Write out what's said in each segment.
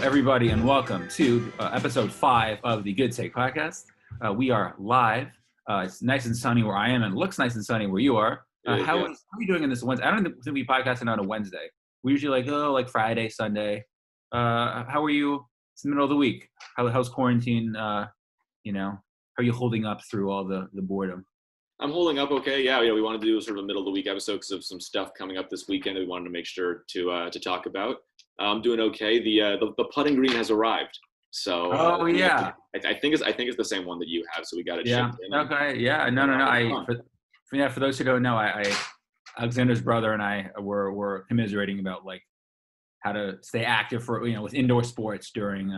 everybody, and welcome to episode 5 of the Good Take podcast. We are live. It's nice and sunny where I am, and it looks nice and sunny where you are. How are you doing in this Wednesday? I don't think we podcasting on a Wednesday. We usually like Friday, Sunday. How are you? It's the middle of the week. How's quarantine? How are you holding up through all the boredom? I'm holding up okay. Yeah, we wanted to do sort of a middle of the week episode because of some stuff coming up this weekend that we wanted to make sure to talk about. I'm doing okay. The putting green has arried. So yeah, I think it's the same one that you have. So we got it. Yeah. Shipped in. Okay. Yeah. No. For those who don't know, Alexander's brother and I were commiserating about like how to stay active for with indoor sports during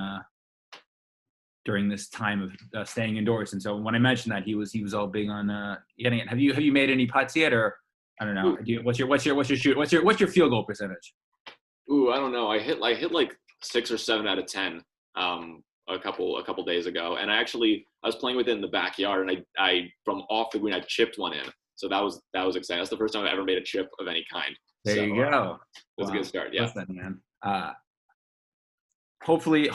this time of staying indoors. And so when I mentioned that, he was all big on getting it. Have you made any putts yet, or I don't know? What's your field goal percentage? Ooh, I don't know. I hit like 6 or 7 out of 10 a couple days ago, and I was playing with it in the backyard, and I from off the green I chipped one in. So that was exciting. That's the first time I ever made a chip of any kind. There you go. It was a good start. Yeah. Listen, man. Hopefully,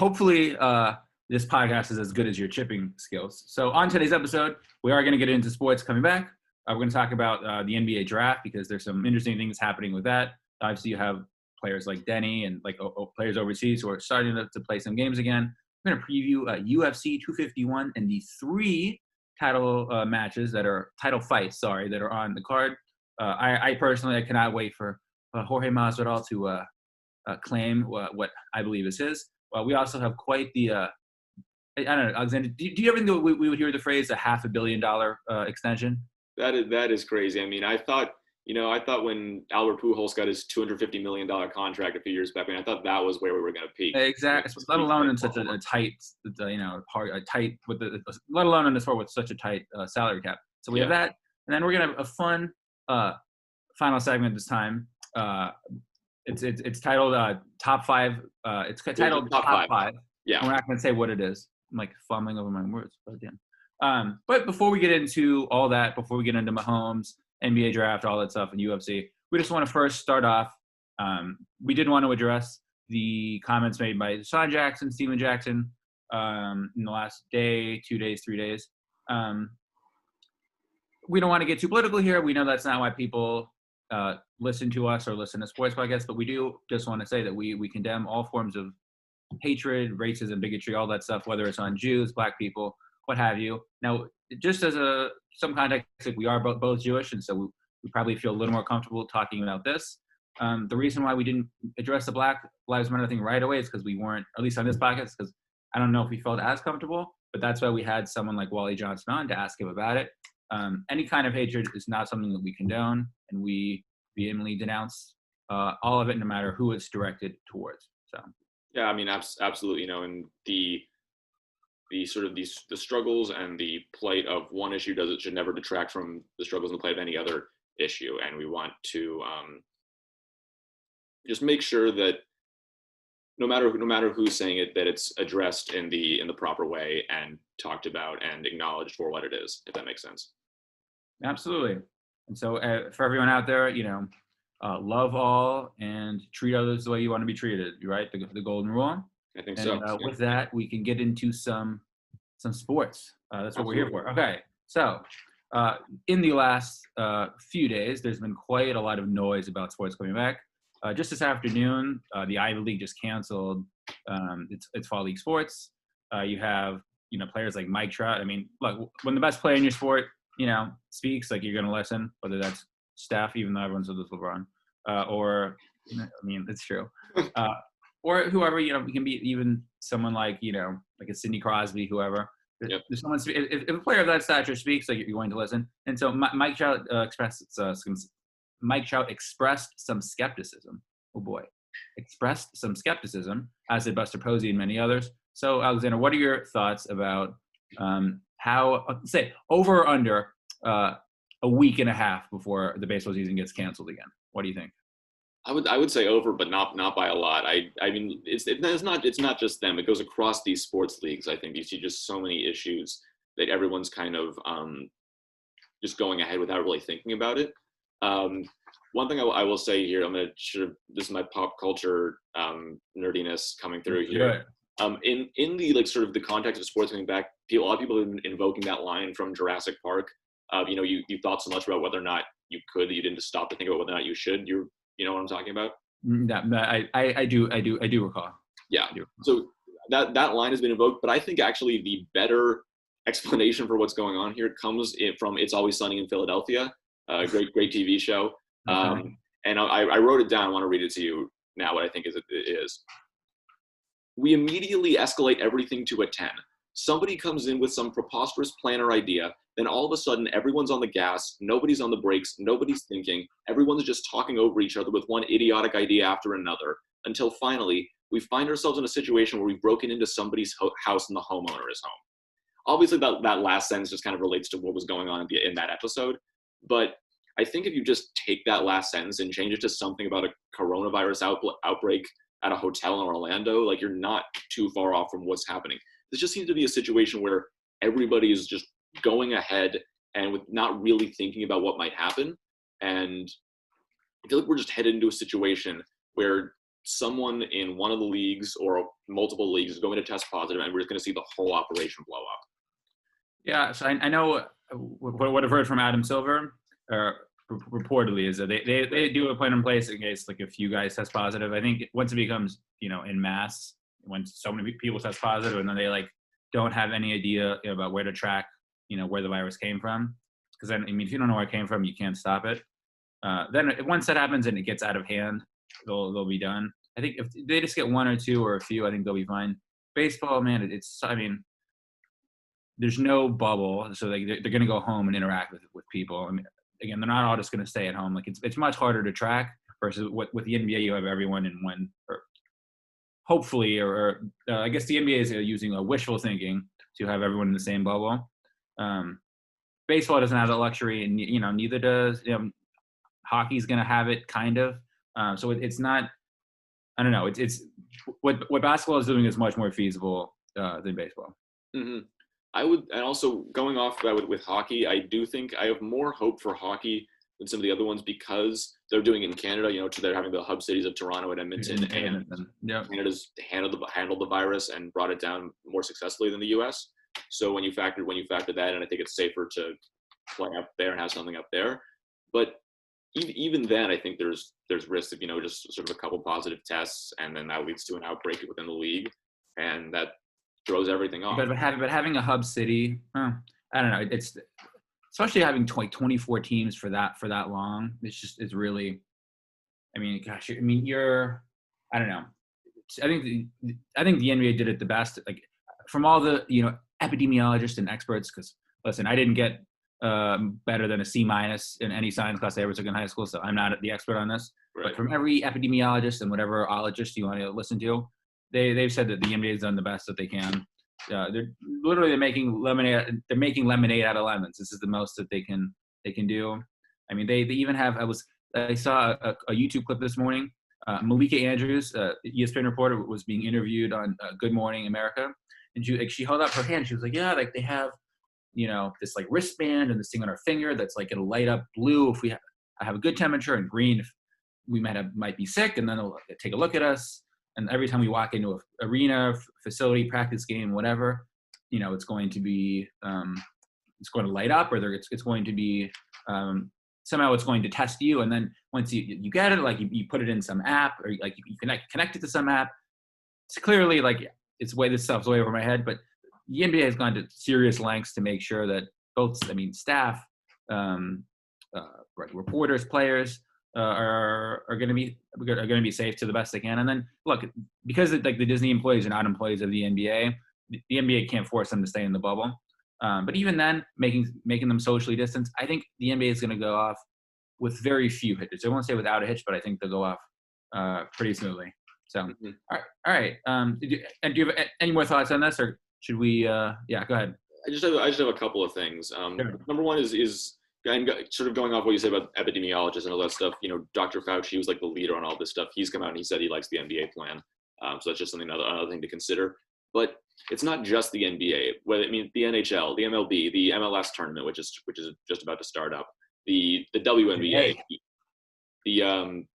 this podcast is as good as your chipping skills. So on today's episode, we are going to get into sports coming back. We're going to talk about the NBA draft because there's some interesting things happening with that. Obviously, you have players like Denny and like players overseas who are starting to play some games again. We're going to preview UFC 251 and the 3 title matches title fights that are on the card. I personally cannot wait for Jorge Masvidal to claim what I believe is his. We also have quite the I don't know, Alexander. Do you ever think we would hear the phrase a $500 million extension? That is crazy. I mean, I thought when Albert Pujols got his $250 million contract a few years back, I thought that was where we were going to peak. Exactly. Let alone in such a tight, let alone in this sport with such a tight salary cap. So we have that, and then we're gonna have a fun final segment this time. It's titled Top 5. It's titled Top 5. Yeah. We're not gonna say what it is. I'm like fumbling over my words, but damn. But before we get into all that, before we get into Mahomes, NBA draft, all that stuff, and UFC, we just want to first start off. We did want to address the comments made by Sean Jackson, Steven Jackson, in the last day, 2 days, 3 days. We don't want to get too political here. We know that's not why people listen to us or listen to sports podcasts, but we do just want to say that we condemn all forms of hatred, racism, bigotry, all that stuff, whether it's on Jews, Black people, what have you. Now, just as some context, we are both Jewish, and so we probably feel a little more comfortable talking about this. The reason why we didn't address the Black Lives Matter thing right away is because we weren't, at least on this podcast, because I don't know if we felt as comfortable, but that's why we had someone like Wally Johnson on to ask him about it. Any kind of hatred is not something that we condone, and we vehemently denounce all of it, no matter who it's directed towards. So. Yeah, I mean, absolutely. And the sort of the struggles and the plight of one issue should never detract from the struggles and the plight of any other issue. And we want to just make sure that no matter who's saying it, that it's addressed in the proper way and talked about and acknowledged for what it is, if that makes sense. Absolutely. And so for everyone out there, love all and treat others the way you want to be treated, right? The golden rule. I think so. With that, we can get into some sports. That's what we're here for. Okay. So in the last few days, there's been quite a lot of noise about sports coming back. Just this afternoon, the Ivy League just canceled its fall league sports. You have, players like Mike Trout. I mean, look, when the best player in your sport, speaks, like, you're going to listen, whether that's Steph, even though everyone says it's LeBron, or, it's true. Or whoever, it can be even someone like, like a Sidney Crosby, whoever. Yep. There's someone, if a player of that stature speaks, like, you're going to listen. And so Mike Trout expressed some skepticism. Oh boy, expressed some skepticism, as did Buster Posey and many others. So Alexander, what are your thoughts about how, say, over or under a week and a half before the baseball season gets canceled again? What do you think? I would say over, but not by a lot. I mean, it's not just them. It goes across these sports leagues. I think you see just so many issues that everyone's kind of just going ahead without really thinking about it. one thing I will say here, I'm gonna this is my pop culture nerdiness coming through here. In the like sort of the context of sports coming back, a lot of people have been invoking that line from Jurassic Park. You thought so much about whether or not you could that you didn't stop to think about whether or not you should. You know what I'm talking about? I do recall. Yeah. So that line has been invoked, but I think actually the better explanation for what's going on here comes from It's Always Sunny in Philadelphia, great TV show. Okay. And I wrote it down. I want to read it to you now. What I think it is. We immediately escalate everything to a 10. Somebody comes in with some preposterous plan or idea, then all of a sudden everyone's on the gas, nobody's on the brakes, nobody's thinking, everyone's just talking over each other with one idiotic idea after another, until finally we find ourselves in a situation where we've broken into somebody's house and the homeowner is home. Obviously that last sentence just kind of relates to what was going on in that episode, but I think if you just take that last sentence and change it to something about a coronavirus outbreak at a hotel in Orlando, like you're not too far off from what's happening. This just seems to be a situation where everybody is just going ahead and with not really thinking about what might happen. And I feel like we're just headed into a situation where someone in one of the leagues or multiple leagues is going to test positive, and we're just going to see the whole operation blow up. Yeah, so I know what I've heard from Adam Silver, reportedly, is that they do a plan in place in case like a few guys test positive. I think once it becomes in mass, when so many people test positive, and then they like don't have any idea about where to track where the virus came from, because then if you don't know where it came from, you can't stop it. Then once that happens and it gets out of hand, they'll be done. I think if they just get one or two or a few, I think they'll be fine. Baseball, man, there's no bubble, so they're going to go home and interact with people. I mean, again, they're not all just going to stay at home. Like it's much harder to track versus with the NBA, you have everyone in one, or hopefully, I guess the NBA is using a wishful thinking to have everyone in the same bubble. Baseball doesn't have that luxury, and neither does hockey's going to have it kind of. So it's not. I don't know. It's what basketball is doing is much more feasible than baseball. Mm-hmm. And also going off that with hockey, I do think I have more hope for hockey than some of the other ones because they're doing it in Canada. They're having the hub cities of Toronto and Edmonton, and Canada's handled the virus and brought it down more successfully than the U.S. So when you factor that in, I think it's safer to play up there and have something up there. But even then, I think there's risk of just sort of a couple positive tests, and then that leads to an outbreak within the league, and that throws everything off. But having a hub city, I don't know. It's especially having 24 teams for that long. It's really. I mean, gosh. I mean, I don't know. I think the NBA did it the best. Like from all the epidemiologists and experts. Because listen, I didn't get better than a C- in any science class I ever took in high school, so I'm not the expert on this. Right. But from every epidemiologist and whatever ologist you want to listen to, they've said that the NBA has done the best that they can. They're literally making lemonade. They're making lemonade out of lemons. This is the most that they can do. I mean, they even have. I saw a YouTube clip this morning. Malika Andrews, ESPN reporter, was being interviewed on Good Morning America, and she held up her hand. She was like, "Yeah, like they have, this like wristband and this thing on our finger that's like it'll light up blue if I have a good temperature, and green if we might be sick, and then they'll take a look at us." And every time we walk into an arena, facility, practice game, whatever, it's going to be, it's going to light up, or it's going to be, somehow it's going to test you. And then once you get it, like you put it in some app, or like you connect it to some app. It's clearly like this stuff's way over my head, but the NBA has gone to serious lengths to make sure that staff, reporters, players, are going to be safe to the best they can. And then look, because the Disney employees are not employees of the NBA, the NBA can't force them to stay in the bubble. But even then, making them socially distanced, I think the NBA is going to go off with very few hitches. I won't say without a hitch, but I think they'll go off pretty smoothly. So, all right. Do you have any more thoughts on this, or should we? Go ahead. I just have a couple of things. Sure. Number one is sort of going off what you say about epidemiologists and all that stuff. Dr. Fauci was like the leader on all this stuff. He's come out and he said he likes the NBA plan. So that's just another thing to consider. But it's not just the NBA. The NHL, the MLB, the MLS tournament, which is just about to start up, the WNBA. Mhm.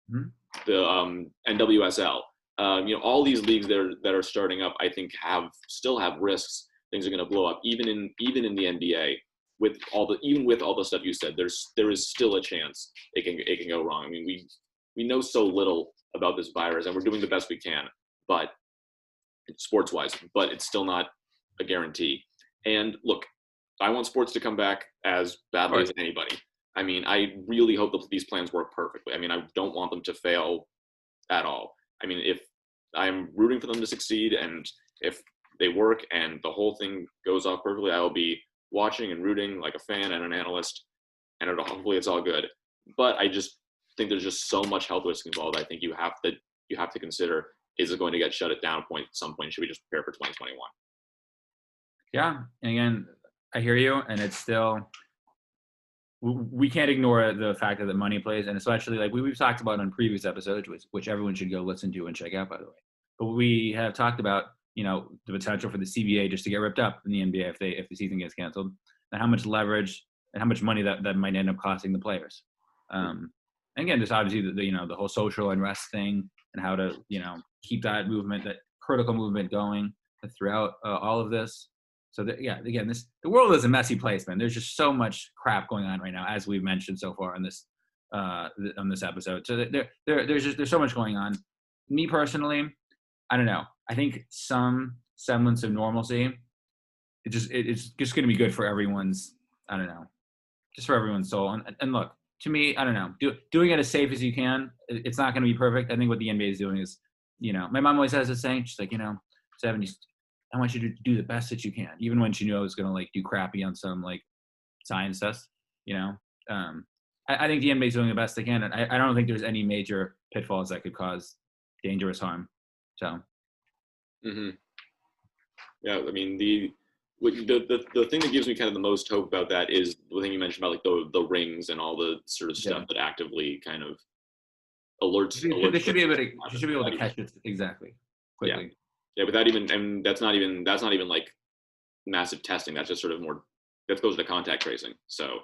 NWSL. All these leagues that are starting up, I think still have risks. Things are going to blow up, even in the NBA. Even with all the stuff you said, there is still a chance it can go wrong. I mean, we know so little about this virus, and we're doing the best we can, but sports wise, but it's still not a guarantee. And look, I want sports to come back as badly as anybody. I mean, I really hope that these plans work perfectly. I mean, I don't want them to fail at all. I mean, if I'm rooting for them to succeed, and if they work and the whole thing goes off perfectly, I will be watching and rooting like a fan and an analyst, and hopefully it's all good. But I just think there's just so much health risk involved. I think you have to consider, is it going to get shut it down at some point? Should we just prepare for 2021? Yeah, and again, I hear you, and it's still, we can't ignore the fact that the money plays, and especially like we've talked about on previous episodes, which everyone should go listen to and check out, by the way. But we have talked about, the potential for the CBA just to get ripped up in the NBA if the season gets canceled, and how much leverage and how much money that might end up costing the players. And again, there's obviously the whole social unrest thing, and how to keep that critical movement going throughout all of this. So again, the world is a messy place, man. There's just so much crap going on right now, as we've mentioned so far on this episode. So there's so much going on. Me personally, I don't know. I think some semblance of normalcy, it's just going to be good for everyone's, I don't know, just for everyone's soul. And look, to me, I don't know, doing it as safe as you can. It's not going to be perfect. I think what the NBA is doing is, my mom always has this saying. She's like, Zevan, I want you to do the best that you can, even when she knows going to like do crappy on some like science test. I think the NBA is doing the best they can, and I don't think there's any major pitfalls that could cause dangerous harm. So. Mm-hmm. Yeah, I mean the thing that gives me kind of the most hope about that is the thing you mentioned about like the rings and all the sort of stuff that actively kind of alerts. They should be able to catch it exactly quickly. Yeah, but that's not even like massive testing. That's just sort of more, that goes to contact tracing. So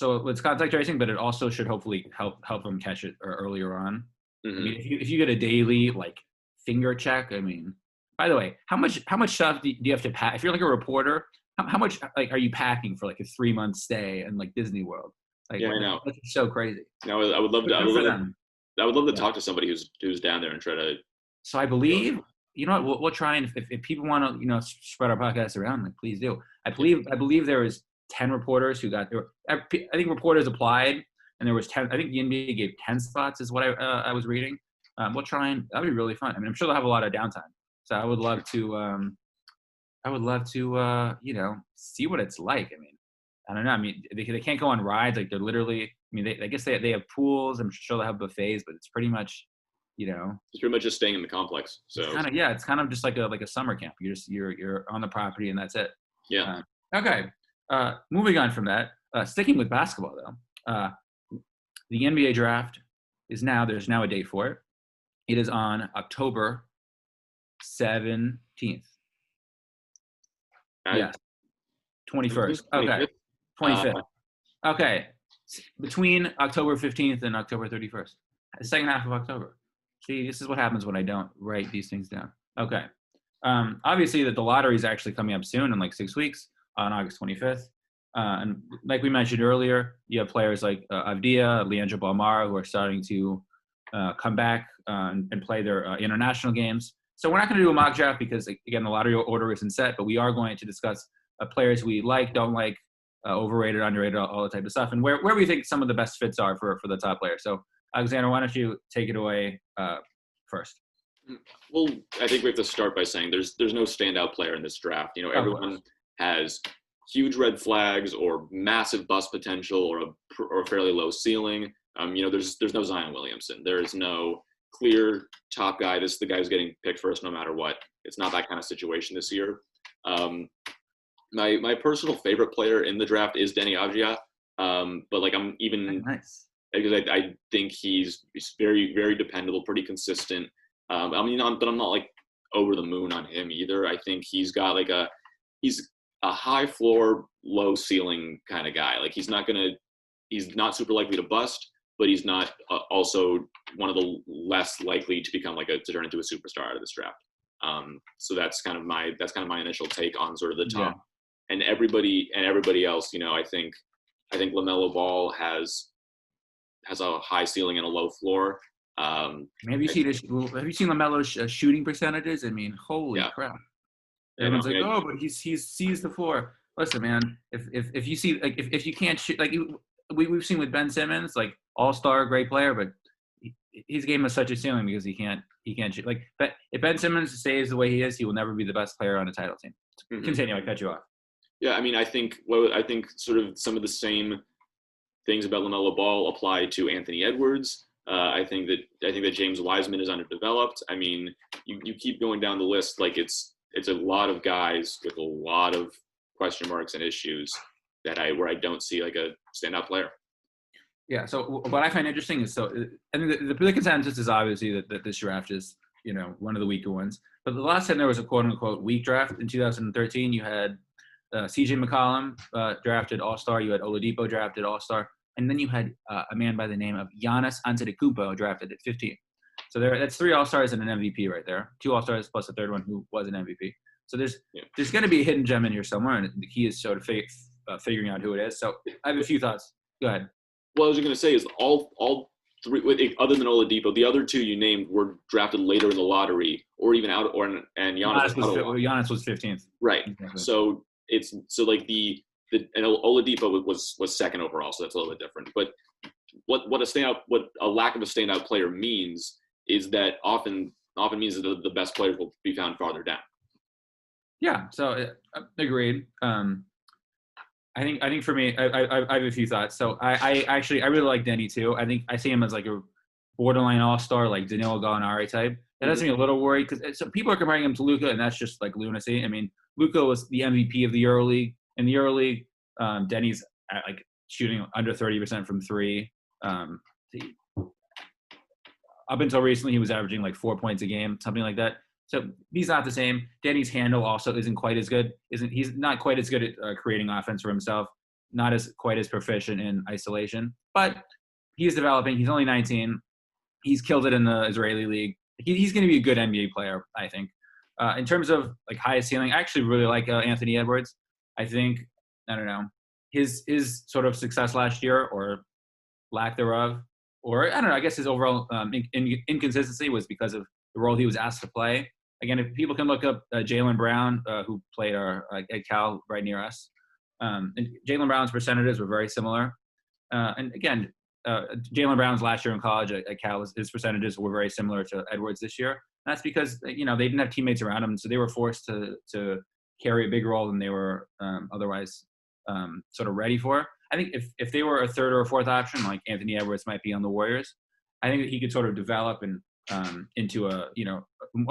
it's contact tracing, but it also should hopefully help them catch it earlier on. Mm-hmm. I mean, if you get a daily like finger check, I mean, by the way, how much stuff do you have to pack? If you're like a reporter, how much like are you packing for like a 3-month stay in like Disney World? Like, I know. That's so crazy. No, I would love to talk to somebody who's down there and try to. So I believe, what, we'll try, and if people want to, spread our podcast around, like, please do. I believe there was 10 reporters who got there. I think reporters applied, and there was 10. I think the NBA gave 10 spots, is what I was reading. We'll try, and that'll be really fun. I mean, I'm sure they'll have a lot of downtime. So I would love to, see what it's like. I mean, I don't know. I mean, they can't go on rides. Like, they're literally, I mean, I guess they have pools. I'm sure they'll have buffets, but it's pretty much, it's pretty much just staying in the complex. So it's kind of just like a summer camp. You're on the property, and that's it. Yeah. Okay. Moving on from that, sticking with basketball though, the NBA draft there's now a date for it. It is on October 17th. Yes. 21st. Okay. 25th. Okay. Between October 15th and October 31st. The second half of October. See, this is what happens when I don't write these things down. Okay. Obviously, the lottery is actually coming up soon in like 6 weeks on August 25th. And like we mentioned earlier, you have players like Avdia, Leandro Balmara, who are starting to come back and play their international games. So we're not going to do a mock draft because, again, the lottery order isn't set, but we are going to discuss players we like, don't like, overrated, underrated, all that type of stuff, and where we think some of the best fits are for the top players. So, Alexander, why don't you take it away first? Well, I think we have to start by saying there's no standout player in this draft. Everyone has huge red flags or massive bust potential or fairly low ceiling. There's no Zion Williamson. There is no clear top guy. This is the guy who's getting picked first no matter what. It's not that kind of situation this year. My personal favorite player in the draft is Deni Avdia. But like I'm even nice because I think he's very, very dependable, pretty consistent. But I'm not like over the moon on him either. I think he's got he's a high floor, low ceiling kind of guy. Like he's not super likely to bust, but he's not also one of the less likely to become to turn into a superstar out of this draft. So that's kind of my initial take on sort of the top, and everybody else. I think LaMelo Ball has a high ceiling and a low floor. Have you seen LaMelo's shooting percentages? I mean, holy crap! Everyone's but he sees the floor. Listen, man, if you see if you can't shoot we've seen with Ben Simmons, all-star, great player, but his game has such a ceiling because he can't shoot. But if Ben Simmons stays the way he is, he will never be the best player on a title team. Mm-hmm. Continue. I cut you off. Yeah, I mean, I think sort of some of the same things about LaMelo Ball apply to Anthony Edwards. I think that James Wiseman is underdeveloped. I mean, you keep going down the list, it's a lot of guys with a lot of question marks and issues where I don't see a standout player. Yeah. So what I find interesting is, I think the consensus is obviously that this draft is, one of the weaker ones. But the last time there was a quote unquote weak draft in 2013, you had C.J. McCollum drafted All-Star. You had Oladipo drafted All-Star. And then you had a man by the name of Giannis Antetokounmpo drafted at 15. So that's 3 All-Stars and an MVP right there. 2 All-Stars plus a third one who was an MVP. So there's going to be a hidden gem in here somewhere, and the key is sort of figuring out who it is. So I have a few thoughts. Go ahead. What I was going to say is all 3, other than Oladipo, the other 2 you named were drafted later in the lottery, or even out, and Giannis was 15th. Right. Exactly. So and Oladipo was second overall, so that's a little bit different. But what a lack of a standout player means is that often means that the best players will be found farther down. Yeah, so agreed. I think for me, I have a few thoughts. So I really like Denny too. I think I see him as a borderline all-star, like Danilo Gallinari type. That has me a little worried because people are comparing him to Luka, and that's just lunacy. I mean, Luka was the MVP of the EuroLeague. In the EuroLeague, Denny's at shooting under 30% from 3. Up until recently, he was averaging 4 points a game, something like that. So he's not the same. Denny's handle also isn't quite as good. He's not quite as good at creating offense for himself. Not quite as proficient in isolation. But he's developing. He's only 19. He's killed it in the Israeli league. He's going to be a good NBA player, I think. In terms of highest ceiling, I actually really like Anthony Edwards. I think, I don't know, his sort of success last year, or lack thereof, or I don't know, I guess his overall inconsistency was because of the role he was asked to play. Again, if people can look up Jaylen Brown, who played at Cal right near us, and Jaylen Brown's percentages were very similar. And again, Jaylen Brown's last year in college at Cal, his percentages were very similar to Edwards this year. And that's because they didn't have teammates around him, so they were forced to carry a bigger role than they were otherwise sort of ready for. I think if they were a third or a fourth option, like Anthony Edwards might be on the Warriors, I think that he could sort of develop and into a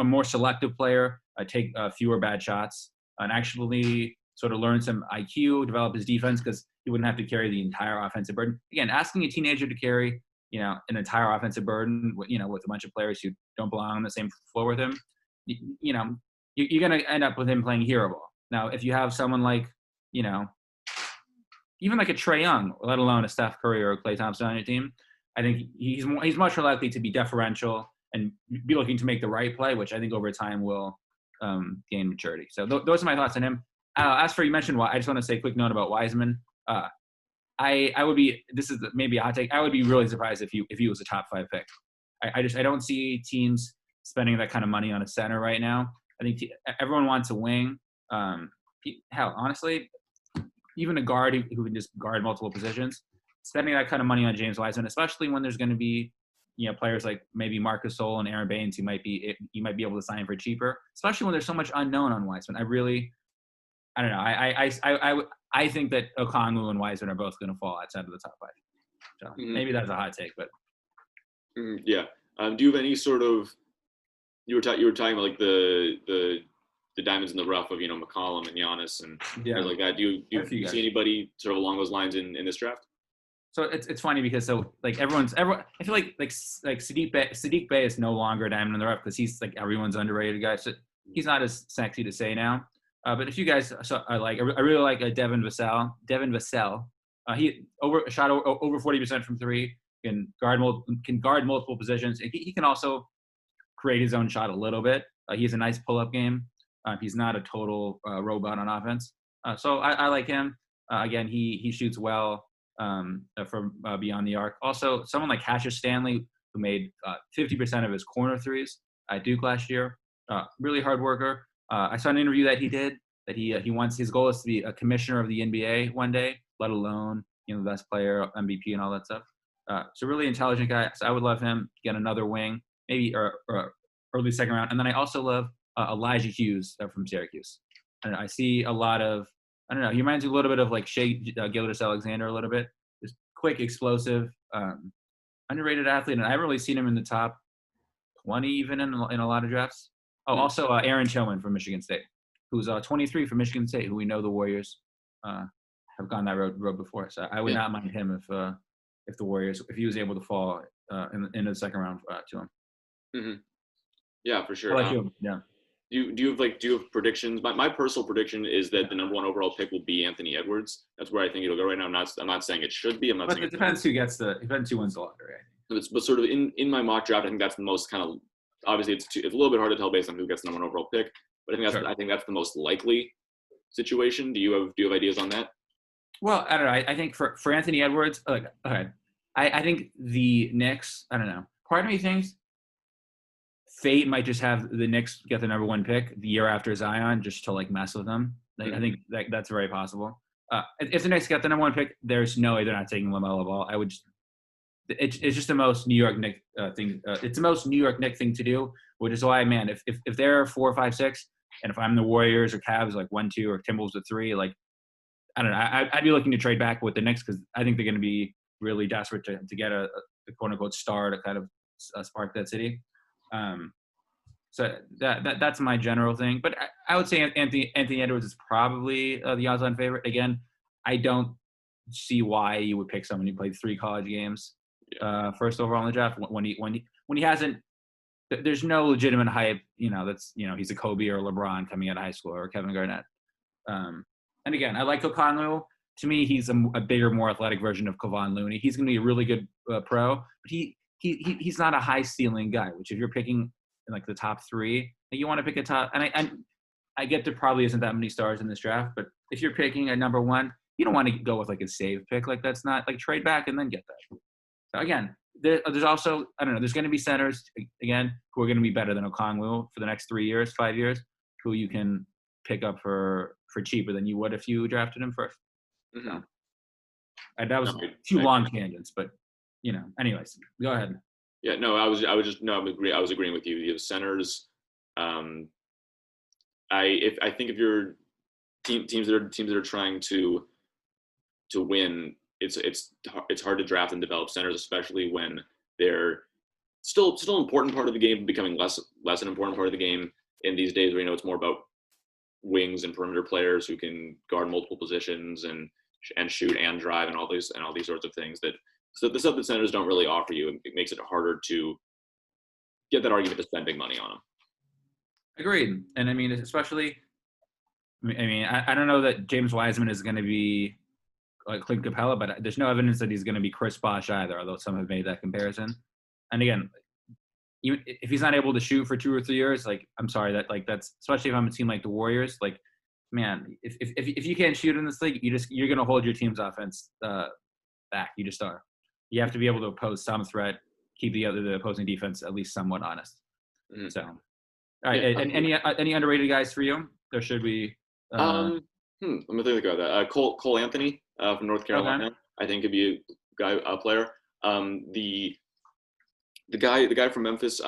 more selective player, take fewer bad shots, and actually sort of learn some IQ, develop his defense, because he wouldn't have to carry the entire offensive burden. Again, asking a teenager to carry an entire offensive burden, with a bunch of players who don't belong on the same floor with him, you're going to end up with him playing hero ball. Now, if you have someone like, even like a Trae Young, let alone a Steph Curry or a Klay Thompson on your team, I think he's much more likely to be deferential and be looking to make the right play, which I think over time will gain maturity. So those are my thoughts on him. As for you mentioned, I just want to say a quick note about Wiseman. I would be, this is maybe a hot take, I would be really surprised if he was a top 5 pick. I don't see teams spending that kind of money on a center right now. I think everyone wants a wing. Hell, honestly, even a guard who can just guard multiple positions, spending that kind of money on James Wiseman, especially when there's going to be, players like maybe Marcus Gasol and Aaron Baines you might be able to sign for cheaper, especially when there's so much unknown on Wiseman. I don't know. I think that Okongwu and Wiseman are both going to fall outside of the top 5. So maybe that's a hot take, but yeah. Do you have any sort of, you were talking about the diamonds in the rough of McCollum and Giannis and things like that. Do you see anybody sort of along those lines in this draft? So it's funny because everyone I feel like Sadiq Bey is no longer a diamond in the rough because he's everyone's underrated guy. So he's not as sexy to say now. But if you guys, I really like Devin Vassell. He shot over 40% from 3. can guard multiple positions. He can also create his own shot a little bit. He has a nice pull-up game. He's not a total robot on offense. So I like him. Again, he shoots well from beyond the arc. Also, someone like Cassius Stanley, who made 50% of his corner threes at Duke last year. Really hard worker. I saw an interview that he did that he wants, his goal is to be a commissioner of the NBA one day, let alone, the best player, MVP, and all that stuff. So really intelligent guy. So I would love him. Get another wing, maybe or early second round. And then I also love Elijah Hughes from Syracuse. I see a lot of, I don't know, he reminds me a little bit of like Shea Gilgeous-Alexander a little bit. Just quick, explosive, underrated athlete. And I haven't really seen him in the top 20 even in a lot of drafts. Oh, also Aaron Tillman from Michigan State, who's 23 from Michigan State, who we know the Warriors have gone that road before. So I would not mind him if the Warriors, if he was able to fall in the second round to him. Mm-hmm. Yeah, for sure. I like you. Yeah. Do you have predictions? My personal prediction is that the number 1 overall pick will be Anthony Edwards. That's where I think it'll go right now. I'm not saying it should be. But it depends who wins the lottery. But sort of in my mock draft, I think that's the most kind of, obviously it's a little bit hard to tell based on who gets the number 1 overall pick. But I think that's the most likely situation. Do you have ideas on that? Well, I don't know. I think for Anthony Edwards, I think the Knicks, I don't know. Part of me thinks fate might just have the Knicks get the number 1 pick the year after Zion just to like mess with them. I think that's very possible. If the Knicks get the number 1 pick, there's no way they're not taking LaMelo Ball. I would just, it's just the most New York Knicks thing. It's the most New York Knicks thing to do, which is why, man, if they're 4, 5, 6, and if I'm the Warriors or Cavs like 1, 2, or Timberwolves at 3, like I don't know, I'd be looking to trade back with the Knicks because I think they're going to be really desperate to get a quote unquote star to kind of spark that city. So that's my general thing. But I would say Anthony Edwards is probably the odds-on favorite. Again, I don't see why you would pick someone who played 3 college games first overall in the draft when he hasn't. There's no legitimate hype. That's he's a Kobe or LeBron coming out of high school or Kevin Garnett. And again, I like Okongwu. To me, he's a bigger, more athletic version of Kevon Looney. He's going to be a really good pro, but he's not a high ceiling guy. Which if you're picking in like the top 3, you want to pick a top. And I get there probably isn't that many stars in this draft, but if you're picking a number 1, you don't want to go with like a save pick. Like that's not like trade back and then get that. So again, there's also, I don't know, there's going to be centers again who are going to be better than Okongwu for the next 3 years, 5 years, who you can pick up for cheaper than you would if you drafted him first. Mm-hmm. And that was two long tangents, but anyways, go ahead. Yeah, no, I was agreeing with you. You have centers. I think if you're teams that are trying to win, it's hard to draft and develop centers, especially when they're still an important part of the game, becoming less an important part of the game in these days where it's more about wings and perimeter players who can guard multiple positions and shoot and drive and all these sorts of things so the stuff that centers don't really offer you. It makes it harder to get that argument to spend big money on them. Agreed. And I mean, especially, I don't know that James Wiseman is going to be like Clint Capella, but there's no evidence that he's going to be Chris Bosh either, although some have made that comparison. And again, even if he's not able to shoot for 2 or 3 years, like, I'm sorry, that's especially if I'm a team like the Warriors, like, man, if you can't shoot in this league, you're going to hold your team's offense back. You just are. You have to be able to pose some threat, keep the opposing defense at least somewhat honest. Mm-hmm. So, all right. Yeah. And any underrated guys for you? There should be. Let me think about that. Cole Anthony from North Carolina. Okay. I think could be a player. The guy from Memphis,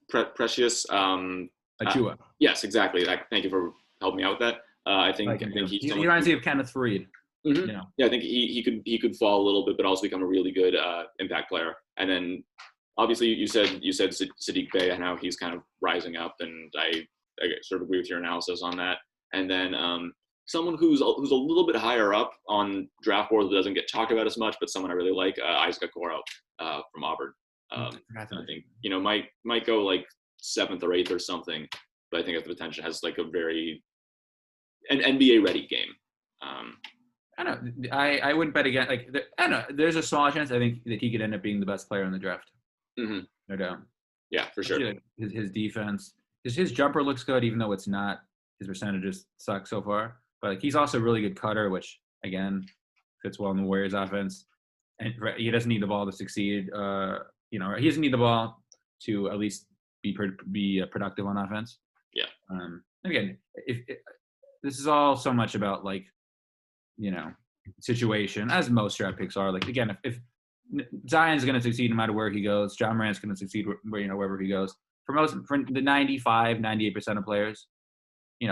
Precious. Achua. Yes, exactly. Thank you for helping me out with that. I think he reminds me of Kenneth Faried. Mm-hmm. Yeah, I think he could fall a little bit, but also become a really good impact player. And then obviously you said Sadiq Bey and how he's kind of rising up, and I sort of agree with your analysis on that. And then someone who's a little bit higher up on draft board that doesn't get talked about as much, but someone I really like, Isaac Okoro from Auburn. I think might go like 7th or 8th or something, but I think the potential has like a very an NBA ready game. I don't know. I wouldn't bet again. Like I don't know. There's a small chance I think that he could end up being the best player in the draft. Hmm. No doubt. Yeah, for sure. Especially, like, his defense. His jumper looks good, even though it's not. His percentages suck so far. But like, he's also a really good cutter, which again fits well in the Warriors offense. And he doesn't need the ball to succeed. He doesn't need the ball to at least be productive on offense. Yeah. Again, if this is all so much about like, situation, as most draft picks are. Like again, if Zion's going to succeed no matter where he goes, John Morant's going to succeed wherever he goes. For the 98% of players,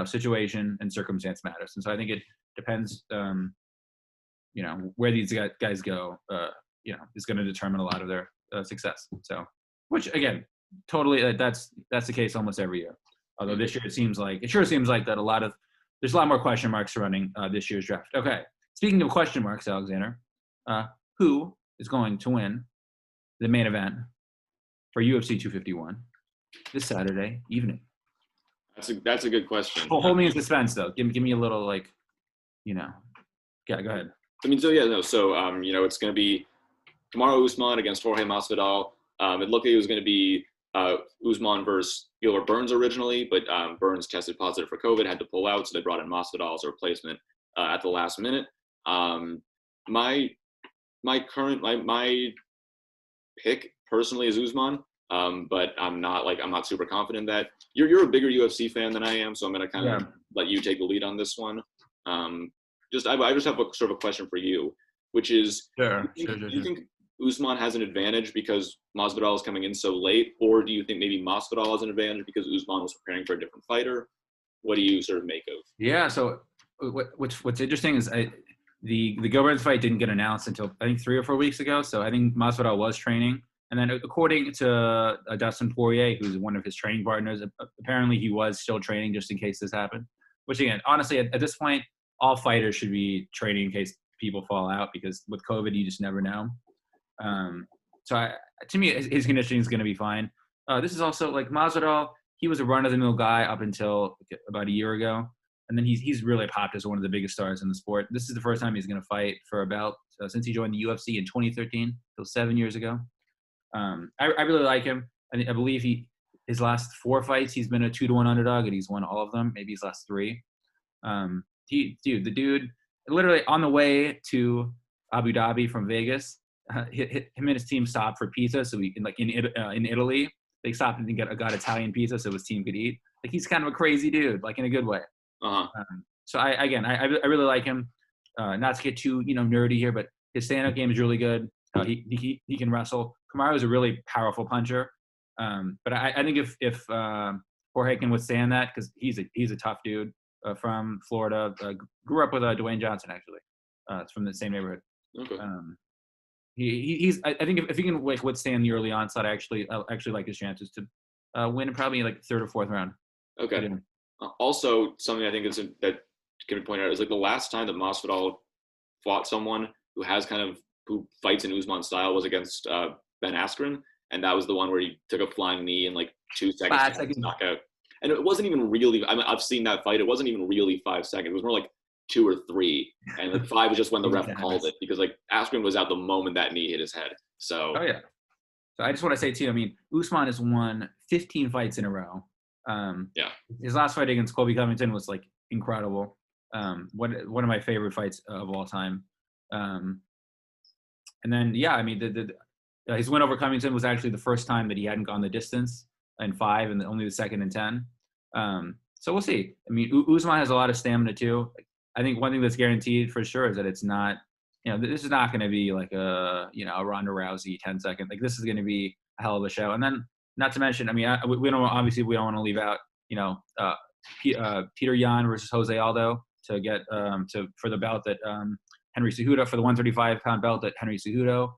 situation and circumstance matters, and so I think it depends. Where these guys go, is going to determine a lot of their success. So, which again, totally that's the case almost every year. Although this year it sure seems like that there's a lot more question marks surrounding this year's draft. Okay, speaking of question marks, Alexander, who is going to win the main event for UFC 251 this Saturday evening? That's a good question. Hold me in suspense though. Give me a little yeah. Go ahead. I mean, it's going to be Kamaru Usman against Jorge Masvidal. It looked like it was going to be Usman versus Gilbert Burns originally, but Burns tested positive for COVID, had to pull out, so they brought in Masvidal as a replacement at the last minute. My pick personally is Usman, but I'm not super confident that you're a bigger UFC fan than I am, so I'm going to kind of let you take the lead on this one. I just have a sort of a question for you, which is, do you think Usman has an advantage because Masvidal is coming in so late, or do you think maybe Masvidal has an advantage because Usman was preparing for a different fighter? What do you sort of make of? Yeah, so what's interesting is the Gilbert fight didn't get announced until I think 3 or 4 weeks ago, so I think Masvidal was training. And then according to Dustin Poirier, who's one of his training partners, apparently he was still training just in case this happened. Which again, honestly, at this point, all fighters should be training in case people fall out, because with COVID, you just never know. To me, his conditioning is going to be fine. This is also like Masvidal. He was a run-of-the-mill guy up until about a year ago, and then he's really popped as one of the biggest stars in the sport. This is the first time he's going to fight for about since he joined the UFC in 2013, so 7 years ago. I really like him. I believe his last 4 fights he's been a 2-1 underdog, and he's won all of them. Maybe his last 3. The dude, literally on the way to Abu Dhabi from Vegas, him and his team stopped for pizza. So in Italy, they stopped and got Italian pizza so his team could eat. Like, he's kind of a crazy dude, like in a good way. Uh-huh. So I really like him. Not to get too nerdy here, but his stand-up game is really good. He can wrestle. Kamaru is a really powerful puncher. But I think if Jorge can withstand that, because he's a tough dude. From Florida, grew up with Dwayne Johnson, actually. It's from the same neighborhood. Okay. I think if he can withstand the early onslaught, I actually like his chances to win probably like 3rd or 4th round. Okay. Also, something I think that can be pointed out is like the last time that Masvidal fought someone who fights in Usman style was against Ben Askren, and that was the one where he took a flying knee in like 2 seconds to knock out. And it wasn't even really, I've seen that fight. It wasn't even really 5 seconds. It was more like 2 or 3. And like 5 was just when the ref called it, because like Askren was out the moment that knee hit his head. So. Oh, yeah. So I just want to say, too, I mean, Usman has won 15 fights in a row. Yeah. His last fight against Colby Covington was like incredible. One of my favorite fights of all time. And then, yeah, I mean, his win over Covington was actually the first time that he hadn't gone the distance in 5, and only the second in 10. So we'll see. I mean, Usman has a lot of stamina too. I think one thing that's guaranteed for sure is that it's not, this is not going to be like a Ronda Rousey 10-second. Like, this is going to be a hell of a show. And then, not to mention, I mean, we don't want to leave out, Peter Yan versus Jose Aldo to get for the belt that Henry Cejudo, for the 135-pound belt that Henry Cejudo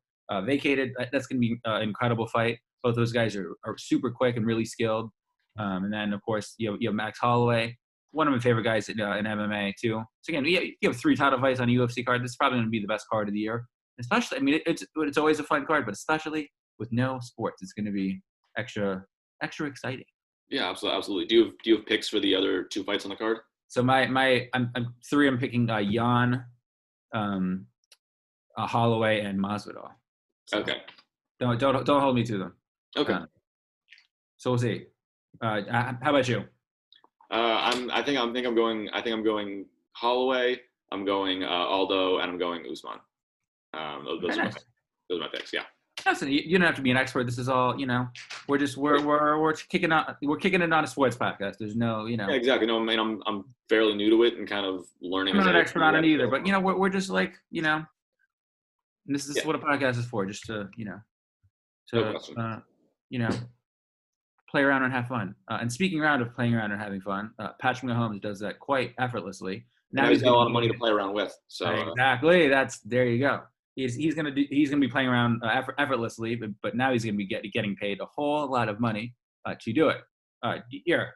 vacated. That's going to be an incredible fight. Both those guys are super quick and really skilled. And then, of course, you have Max Holloway, one of my favorite guys in MMA, too. So, again, you have 3 title fights on a UFC card. This is probably going to be the best card of the year. Especially, I mean, it's always a fun card, but especially with no sports, it's going to be extra exciting. Yeah, absolutely. Do you have picks for the other 2 fights on the card? So I'm picking Yan Holloway and Masvidal. So Okay. Don't hold me to them. Okay. So we'll see. How about you? I think I'm going Holloway. I'm going Aldo, and I'm going Usman. Those are my picks. Yeah. Listen, you don't have to be an expert. This is all, we're just we're kicking it on a sports podcast. There's no, Yeah, exactly. No, I mean, I'm fairly new to it and kind of learning. I'm not an expert on it either, but we're just like, this is what a podcast is for, just to play around and have fun. And speaking around of playing around and having fun, Patrick Mahomes does that quite effortlessly. Now he's got a lot of money to play around with. So exactly, there you go. He's gonna be playing around effortlessly, but now he's gonna be getting paid a whole lot of money to do it. Here,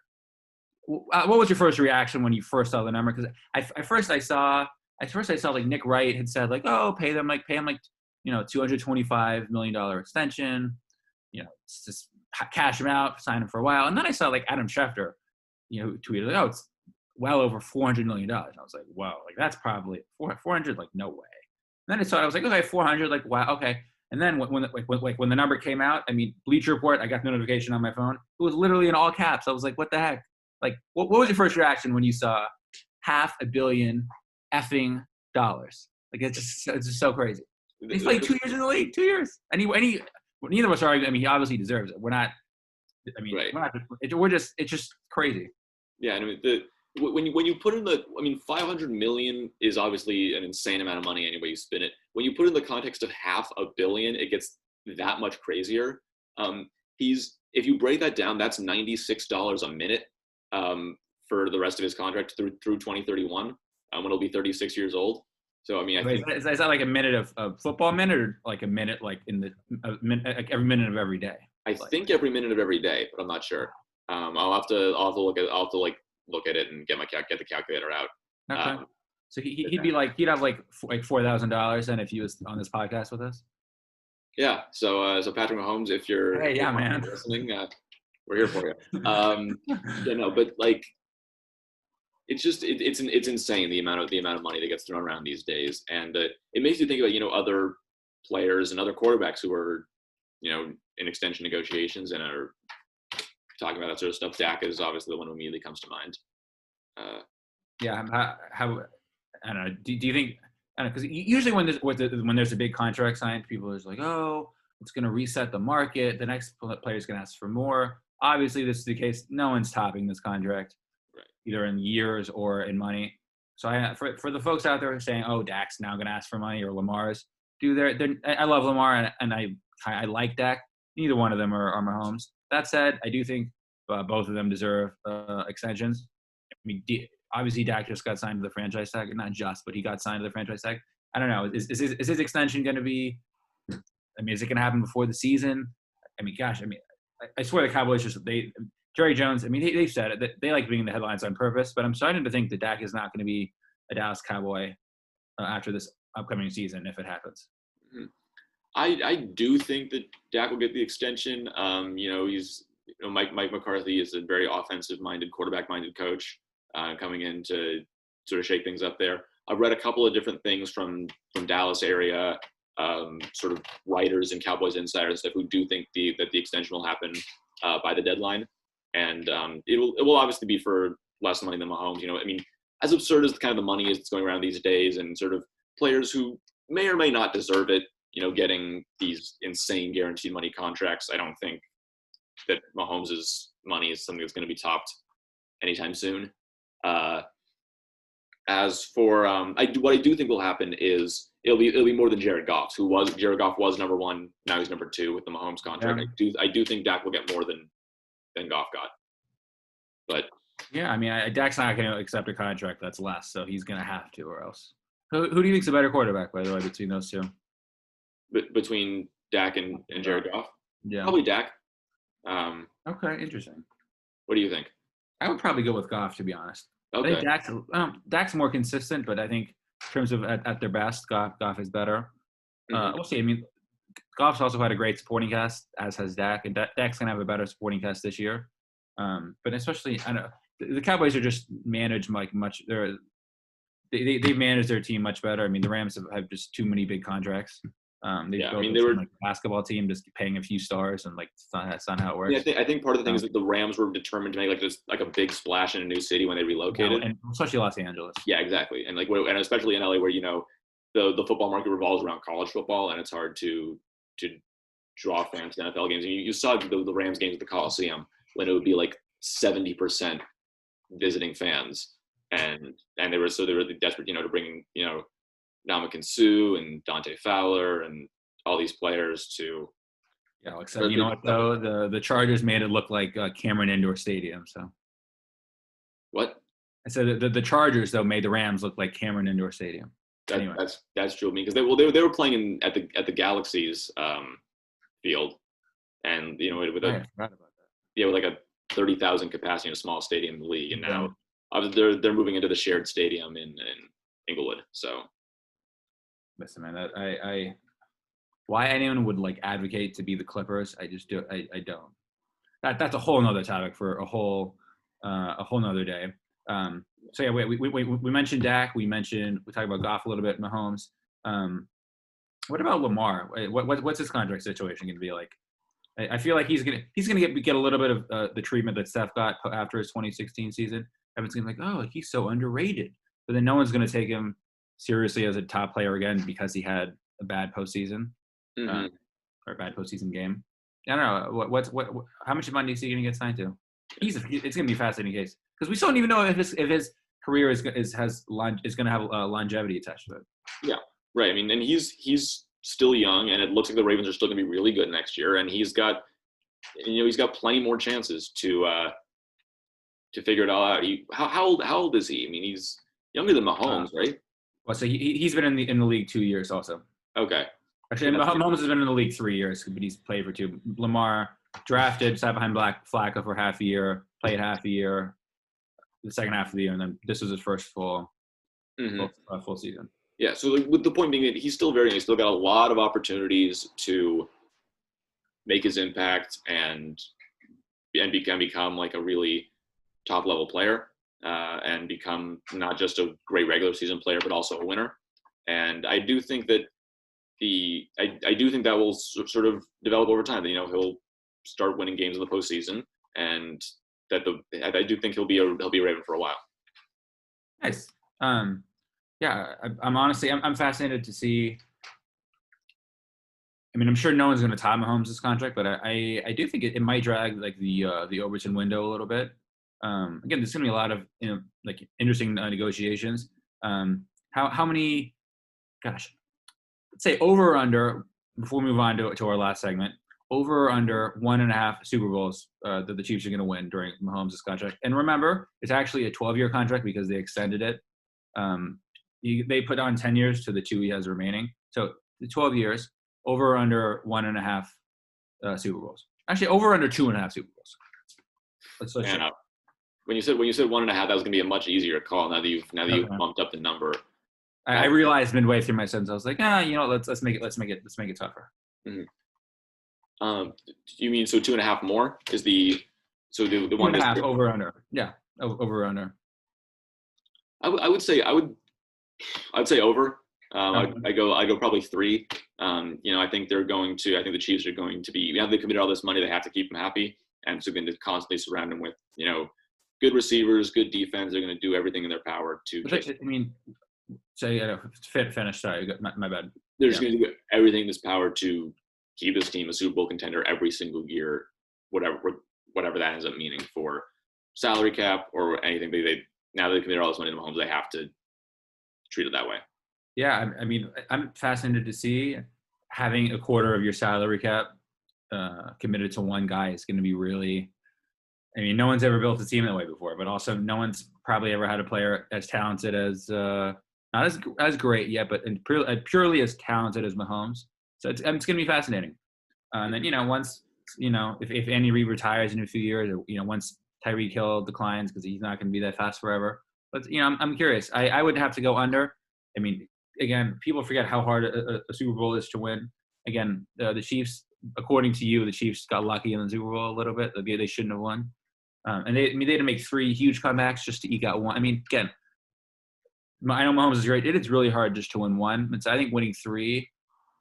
what was your first reaction when you first saw the number? Because at first I saw like Nick Wright had said like, oh, pay him like $225 million extension, just cash him out, sign him for a while, and then I saw like Adam Schefter, who tweeted like, oh, it's well over $400 million. And I was like, wow, like that's probably 400, like no way. And then I was like, okay, 400, like wow, okay. And then when the number came out, I mean, Bleacher Report, I got the notification on my phone. It was literally in all caps. I was like, what the heck? Like, what was your first reaction when you saw $500 million effing dollars? Like, it's just so crazy. He's played 2 years in the league, 2 years. Neither of us are. I mean, he obviously deserves it. We're not. I mean, right. It's just crazy. Yeah, and I mean, when you put in $500 million is obviously an insane amount of money any way you spin it. When you put in the context of $500 million, it gets that much crazier. If you break that down, that's $96 a minute for the rest of his contract through 2031, when he'll be 36 years old. So I mean, is that like a minute of football minute, or like a minute like like every minute of every day? I think every minute of every day, but I'm not sure. I'll have to look at it and get the calculator out. Okay. So he'd have like $4,000 then if he was on this podcast with us. Yeah. So Patrick Mahomes, if you're man listening, we're here for you. But like, it's insane the amount of money that gets thrown around these days, and it makes you think about other players and other quarterbacks who are in extension negotiations and are talking about that sort of stuff. Dak is obviously the one who immediately comes to mind. How I don't know. Do you think? I don't know, because usually when there's a big contract signed, people are just like, oh, it's going to reset the market. The next player is going to ask for more. Obviously, this is the case. No one's topping this contract, right, either in years or in money. So for the folks out there who are saying, oh, Dak's now going to ask for money, or Lamar's, I love Lamar and I like Dak. Neither one of them are Mahomes. That said, I do think both of them deserve extensions. I mean, obviously Dak just got signed to the franchise tag. Not just, but he got signed to the franchise tag. I don't know. Is his extension going to be? I mean, is it going to happen before the season? I mean, gosh. I mean, I swear the Cowboys Jerry Jones. I mean, they've said it. They like being in the headlines on purpose. But I'm starting to think that Dak is not going to be a Dallas Cowboy after this upcoming season if it happens. Mm-hmm. I do think that Dak will get the extension. He's Mike McCarthy is a very offensive-minded, quarterback-minded coach coming in to sort of shake things up there. I've read a couple of different things from Dallas area sort of writers and Cowboys insiders who do think that the extension will happen by the deadline, and it will obviously be for less money than Mahomes. I mean, as absurd as kind of the money is that's going around these days, and sort of players who may or may not deserve it, getting these insane guaranteed money contracts, I don't think that Mahomes' money is something that's going to be topped anytime soon. As for what I do think will happen is it'll be more than Jared Goff, Jared Goff was number one, now he's number two with the Mahomes contract. Yeah. I do think Dak will get more than Goff got. But yeah, I mean, Dak's not going to accept a contract that's less, so he's going to have to, or else. Who do you think's a better quarterback, by the way, between those two? Between Dak and Jared Goff? Yeah. Probably Dak. Okay, interesting. What do you think? I would probably go with Goff, to be honest. Okay. I think Dak's more consistent, but I think in terms of at their best, Goff is better. Mm-hmm. We'll see. I mean, Goff's also had a great supporting cast, as has Dak, and Dak's going to have a better supporting cast this year. But especially, I don't know, the Cowboys are just managed like much. they manage their team much better. I mean, the Rams have just too many big contracts. They Yeah, I built mean, a they team were. like a basketball team, just paying a few stars, and like that's not how it Yeah, works. I think part of the thing Um, is that the Rams were determined to make like this like a big splash in a new city when they relocated. and especially Los Angeles. Yeah, exactly. And and especially in LA, where the football market revolves around college football, and it's hard to draw fans to NFL games. And you saw the Rams games at the Coliseum when it would be like 70% visiting fans, and they were really desperate, to bring Ndamukong Suh and Dante Fowler and all these players to. Yeah, except you know what though, the Chargers made it look like Cameron Indoor Stadium. So What? I said the Chargers though made the Rams look like Cameron Indoor Stadium. Anyway. That's true of me because they were playing at the Galaxy's field, and with I forgot about that. with like a 30,000 capacity in a small stadium in the league, and now they're moving into the shared stadium in Inglewood. So listen, man, I why anyone would like advocate to be the Clippers, I just do I don't. That's a whole nother topic for a whole nother day. So yeah, we mentioned Dak. We talked about Goff a little bit, Mahomes. What about Lamar? What's his contract situation going to be like? I feel like he's gonna get a little bit of the treatment that Steph got after his 2016 season. Everyone's gonna be like, oh, he's so underrated, but then no one's gonna take him seriously as a top player again because he had a bad postseason or a bad postseason game. I don't know how much money is he gonna get signed to? It's gonna be a fascinating case because we still don't even know if his career is gonna have longevity attached to it. Yeah, right. I mean, and he's still young, and it looks like the Ravens are still going to be really good next year. And he's got plenty more chances to figure it all out. How old is he? I mean, he's younger than Mahomes, right? Well, so he's been in the league 2 years also. Okay. Actually, Mahomes has been in the league 3 years, but he's played for 2. Lamar drafted, sat behind Flacco for half a year, played half a year, the second half of the year, and then this was his first full season. Yeah, so with the point being that he's still very young. He's still got a lot of opportunities to make his impact and become like a really top level player and become not just a great regular season player but also a winner. And I do think that I do think that will sort of develop over time. That he'll start winning games in the postseason, and that I do think he'll be a Raven for a while. Nice. Yeah, I'm honestly fascinated to see. I mean, I'm sure no one's going to top Mahomes' contract, but I do think it might drag like the Overton window a little bit. Again, there's going to be a lot of like interesting negotiations. How many? Gosh, let's say over or under. Before we move on to our last segment, over or under 1.5 Super Bowls that the Chiefs are going to win during Mahomes' contract. And remember, it's actually a 12-year contract because they extended it. They put on 10 years to the 2 he has remaining. So the 12 years, over or under 1.5 Super Bowls. Actually, over or under 2.5 Super Bowls. Let's check. When you said 1.5, that was going to be a much easier call. Now that you've bumped up the number. I realized midway through my sentence, I was like, let's make it tougher. Mm-hmm. You mean so 2.5 more is the 1.5 over under? Yeah, over under. I'd say over. I go probably 3. I think the Chiefs are going to be. They committed all this money. They have to keep him happy, and so they're going to constantly surround him with good receivers, good defense. They're going to do everything in their power to. Finish. Sorry, my bad. They're just going to do everything in this power to keep this team a Super Bowl contender every single year, whatever that ends up meaning for salary cap or anything. Now that they committed all this money to Mahomes, they have to treat it that way. Yeah, I mean, I'm fascinated to see having a quarter of your salary cap committed to one guy is going to be really. I mean, no one's ever built a team that way before, but also no one's probably ever had a player as talented as not as great yet, but purely as talented as Mahomes. So it's going to be fascinating. And then once if Andy Reid retires in a few years, or once Tyreek Hill declines because he's not going to be that fast forever. But I'm curious. I would have to go under. I mean, again, people forget how hard a Super Bowl is to win. Again, the Chiefs, according to you, the Chiefs got lucky in the Super Bowl a little bit. They shouldn't have won. And they had to make 3 huge comebacks just to eke out one. I mean, again, I know Mahomes is great. It is really hard just to win one. I think winning 3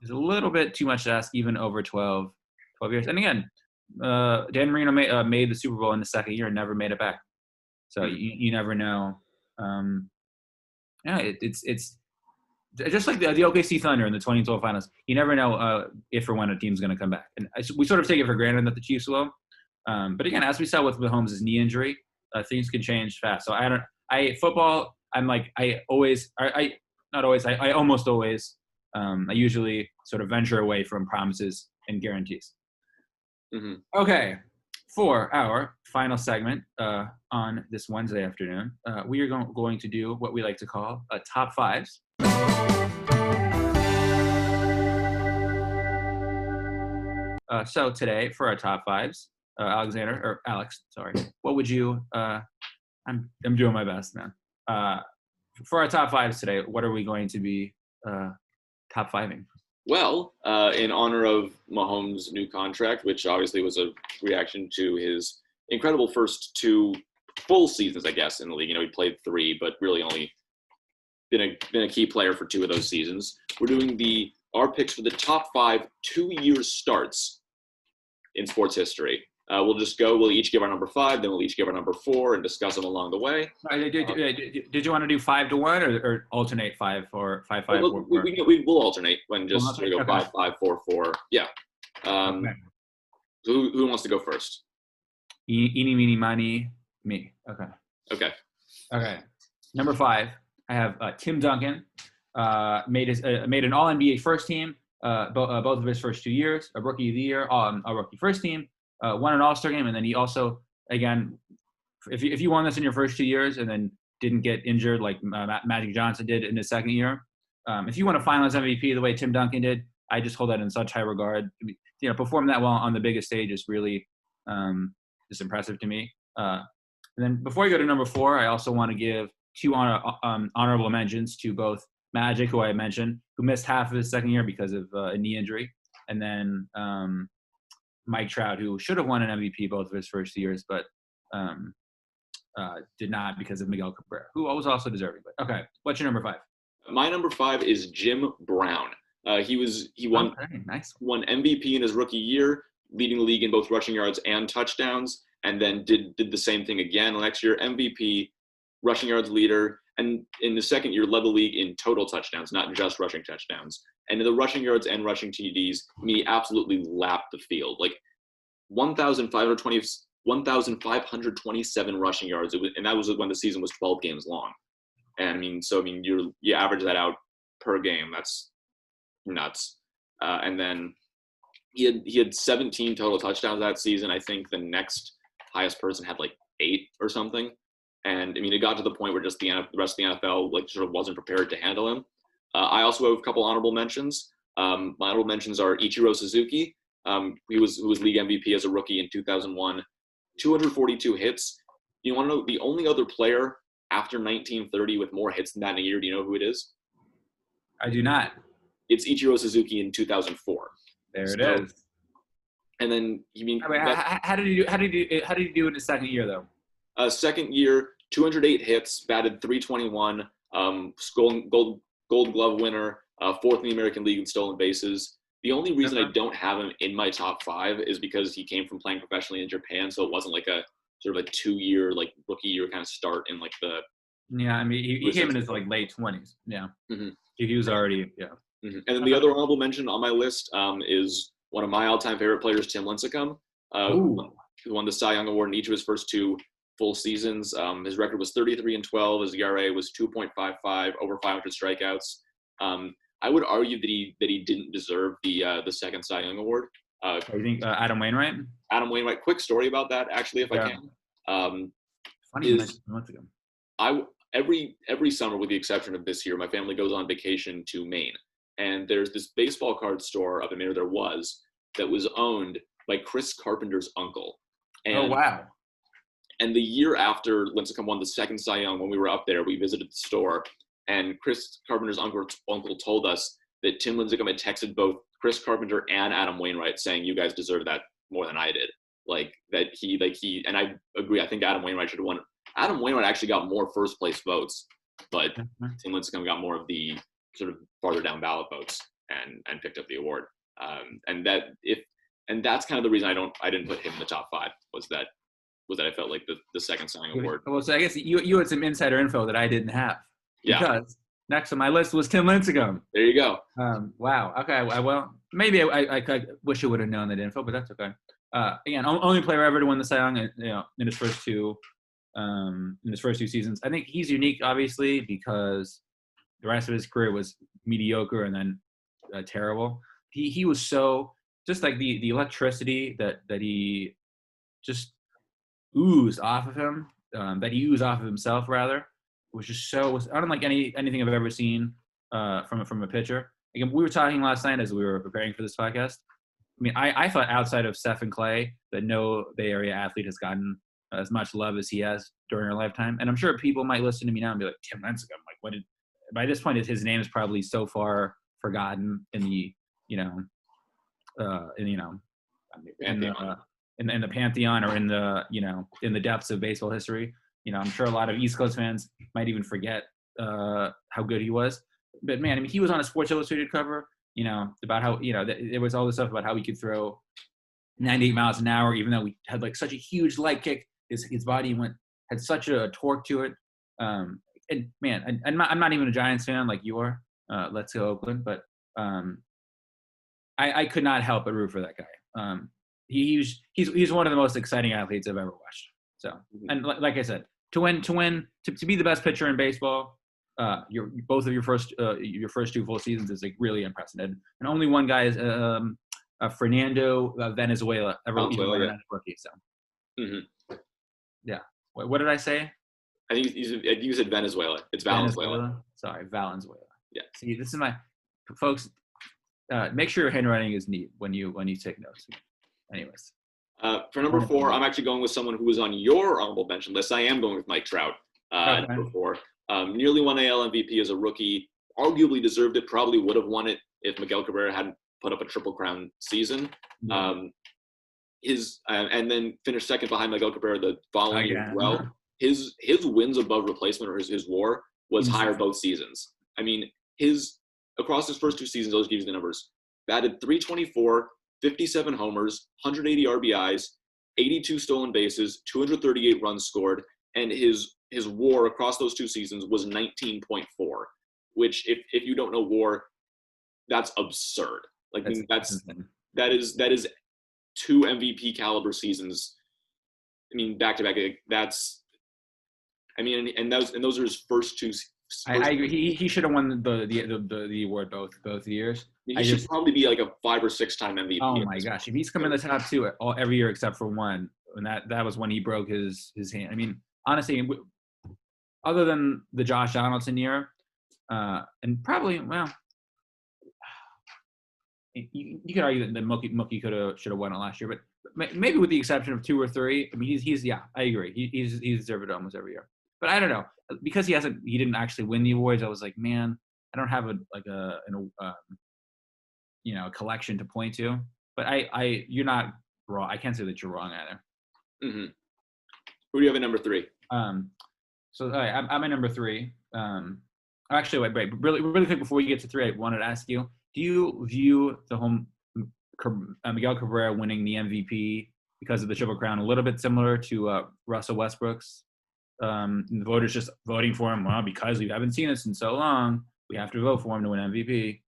is a little bit too much to ask, even over 12 years. And again, Dan Marino made the Super Bowl in the second year and never made it back. So you never know. Yeah, it's just like the OKC Thunder in the 2012 Finals. You never know if or when a team's going to come back. And we sort of take it for granted that the Chiefs will. But again, as we saw with Mahomes' knee injury, things can change fast. So football. I'm like I almost always. I usually sort of venture away from promises and guarantees. Mm-hmm. Okay, for our final segment on this Wednesday afternoon, we are going to do what we like to call top fives. So today, for our top fives, Alex, what would you? I'm doing my best, man. For our top fives today, what are we going to be top fiving? Well, in honor of Mahomes' new contract, which obviously was a reaction to his incredible first 2 full seasons, I guess, in the league. He played 3, but really only been a key player for 2 of those seasons. We're doing our picks for the top 5 2-year starts in sports history. We'll each give our number 5, then we'll each give our number 4 and discuss them along the way. Did you want to do 5 to 1 or alternate 5 or 5? We'll alternate when go 5, 5, 4, 4. Yeah. Okay. Who wants to go first? Eeny, meeny, miny, me. Okay. Number 5, I have Tim Duncan. Made an All-NBA first team. Both of his first 2 years. A Rookie of the Year. A Rookie first team. Won an All-Star game, and then he also, again, if you won this in your first 2 years and then didn't get injured like Magic Johnson did in his second year, if you won a Finals MVP the way Tim Duncan did, I just hold that in such high regard. Perform that well on the biggest stage is really just impressive to me. And then before I go to number 4, I also want to give 2 honorable mentions to both Magic, who I mentioned, who missed half of his second year because of a knee injury, and then Mike Trout, who should have won an MVP both of his first 2 years, but did not because of Miguel Cabrera, who was also deserving. But okay, what's your number 5? My number 5 is Jim Brown. He won MVP in his rookie year, leading the league in both rushing yards and touchdowns, and then did the same thing again next year. MVP, rushing yards leader, and in the second year led the league in total touchdowns, not just rushing touchdowns. And in the rushing yards and rushing TDs, he absolutely lapped the field. Like 1,527 rushing yards, and that was when the season was 12 games long. And you average that out per game. That's nuts. And then he had 17 total touchdowns that season. I think the next highest person had like 8 or something. And it got to the point where just the rest of the NFL sort of wasn't prepared to handle him. I also have a couple honorable mentions. My honorable mentions are Ichiro Suzuki, who was league MVP as a rookie in 2001, 242 hits. You want to know the only other player after 1930 with more hits than that in a year? Do you know who it is? I do not. It's Ichiro Suzuki in 2004. There it is. And then how did he do in his second year though? Second year, 208 hits, batted .321, gold glove winner, 4th in the American League in stolen bases. The only reason I don't have him in my top 5 is because he came from playing professionally in Japan, so it wasn't like a sort of a 2-year rookie year kind of start in the. Yeah, he came in his late 20s. Yeah, mm-hmm. He was already Mm-hmm. And then the other honorable mention on my list is one of my all-time favorite players, Tim Lincecum, who won the Cy Young Award in each of his first 2 full seasons. His record was 33-12. His ERA was 2.55, over 500 strikeouts. I would argue that he didn't deserve the second Cy Young Award. I think Adam Wainwright. Adam Wainwright. Quick story about that, actually, if I can. Funny you mentioned months ago. Every summer, with the exception of this year, my family goes on vacation to Maine, and there's this baseball card store up in Maine. There was that was owned by Chris Carpenter's uncle. And, oh wow! And the year after Lincecum won the second Cy Young, when we were up there, we visited the store, and Chris Carpenter's uncle told us that Tim Lincecum had texted both Chris Carpenter and Adam Wainwright saying, "You guys deserve that more than I did." And I agree. I think Adam Wainwright should have won. Adam Wainwright actually got more first place votes but Tim Lincecum got more of the sort of farther down ballot votes and picked up the award. And that's kind of the reason I didn't put him in the top 5 was that I felt like the second signing award. Well, so I guess you had some insider info that I didn't have. Yeah. Because next on my list was Tim Lincecum. There you go. Wow. Okay. Well, maybe I wish I would have known that info, but that's okay. Again, only player ever to win the Cy Young, in his first two seasons. I think he's unique, obviously, because the rest of his career was mediocre and then terrible. He was so just like the electricity that he just oozed off of him, that he oozed off of himself rather, was just was unlike anything I've ever seen from a pitcher. Again, we were talking last night as we were preparing for this podcast. I mean, I thought outside of Steph and Clay that no Bay Area athlete has gotten as much love as he has during our lifetime. And I'm sure people might listen to me now and be like, Tim Lincecum, like by this point his name is probably so far forgotten in the pantheon or in the depths of baseball history. I'm sure a lot of East Coast fans might even forget how good he was. But man, I mean, he was on a Sports Illustrated cover, about how, there was all this stuff about how he could throw 98 miles an hour, even though we had like such a huge leg kick. His body had such a torque to it. And man, I'm not even a Giants fan like you are. Let's go Oakland. But I could not help but root for that guy. He's one of the most exciting athletes I've ever watched. So, and like I said, to be the best pitcher in baseball, both of your first 2 full seasons is like really impressive. And only one guy is Fernando Venezuela ever won as a rookie. So, yeah. What did I say? I think you said Venezuela. It's Valenzuela. Sorry, Valenzuela. Yeah. See, this is my folks. Make sure your handwriting is neat when you take notes. Anyways. For number 4, I'm actually going with someone who was on your honorable mention list. I am going with Mike Trout. At number 4. Nearly won AL MVP as a rookie. Arguably deserved it. Probably would have won it if Miguel Cabrera hadn't put up a Triple Crown season. And then finished second behind Miguel Cabrera the following year as well. His wins above replacement or his WAR was higher both seasons. I mean, across his first 2 seasons, I'll just give you the numbers. Batted .324, 57 homers, 180 RBIs, 82 stolen bases, 238 runs scored, and his WAR across those 2 seasons was 19.4, which if you don't know WAR, that's absurd. Like that is 2 MVP caliber seasons. I mean, back to back. And those are his first 2. I agree. He should have won the award both years. He should probably be like a 5 or 6 time MVP. Oh my gosh, if he's come in the top 2 every year except for one, and that was when he broke his hand. I mean, honestly, other than the Josh Donaldson year, and probably you could argue that Mookie should have won it last year, but maybe with the exception of 2 or 3. I mean, he's I agree. He's deserved it almost every year. But I don't know, because he didn't actually win the awards. I was like, man, I don't have a collection to point to. But you're not wrong. I can't say that you're wrong either. Mm-hmm. Who do you have at number 3? So all right, I'm at number 3. Actually, wait, really quick before you get to 3, I wanted to ask you: do you view Miguel Cabrera winning the MVP because of the Triple Crown a little bit similar to Russell Westbrook's? The voters just voting for him, well, because we haven't seen this in so long, we have to vote for him to win MVP.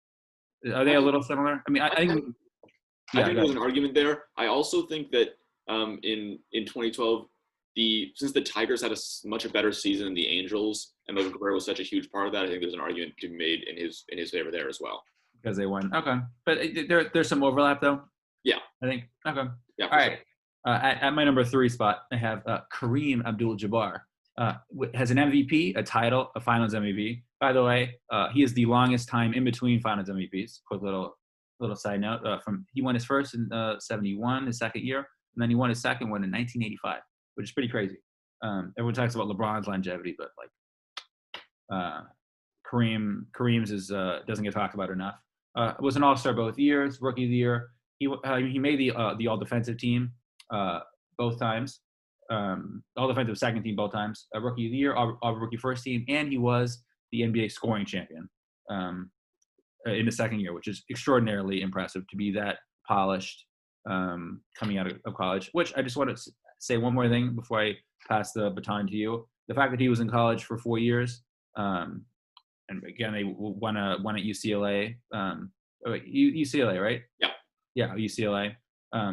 Are they a little similar? I mean, I think there's an argument there. I also think that in 2012, since the Tigers had a much better season than the Angels, and Miguel Cabrera was such a huge part of that, I think there's an argument to be made in his favor there as well. Because they won. Okay. But there's some overlap, though? Yeah. I think. Okay. Yeah. All right. At my number 3 spot, I have Kareem Abdul-Jabbar. Has an MVP, a title, a Finals MVP. By the way, he is the longest time in between Finals MVPs. Quick little side note. He won his first in 71, his second year, and then he won his second one in 1985, which is pretty crazy. Everyone talks about LeBron's longevity, but Kareem's doesn't get talked about enough. Was an All-Star both years, Rookie of the Year. He made the All-Defensive team both times. all defensive second team both times, rookie of the year, all rookie first team, and he was the NBA scoring champion in the second year, which is extraordinarily impressive to be that polished coming out of college. Which I just want to say one more thing before I pass the baton to you. The fact that he was in college for 4 years, and again they won at UCLA. UCLA, right? Yeah. Yeah, UCLA. I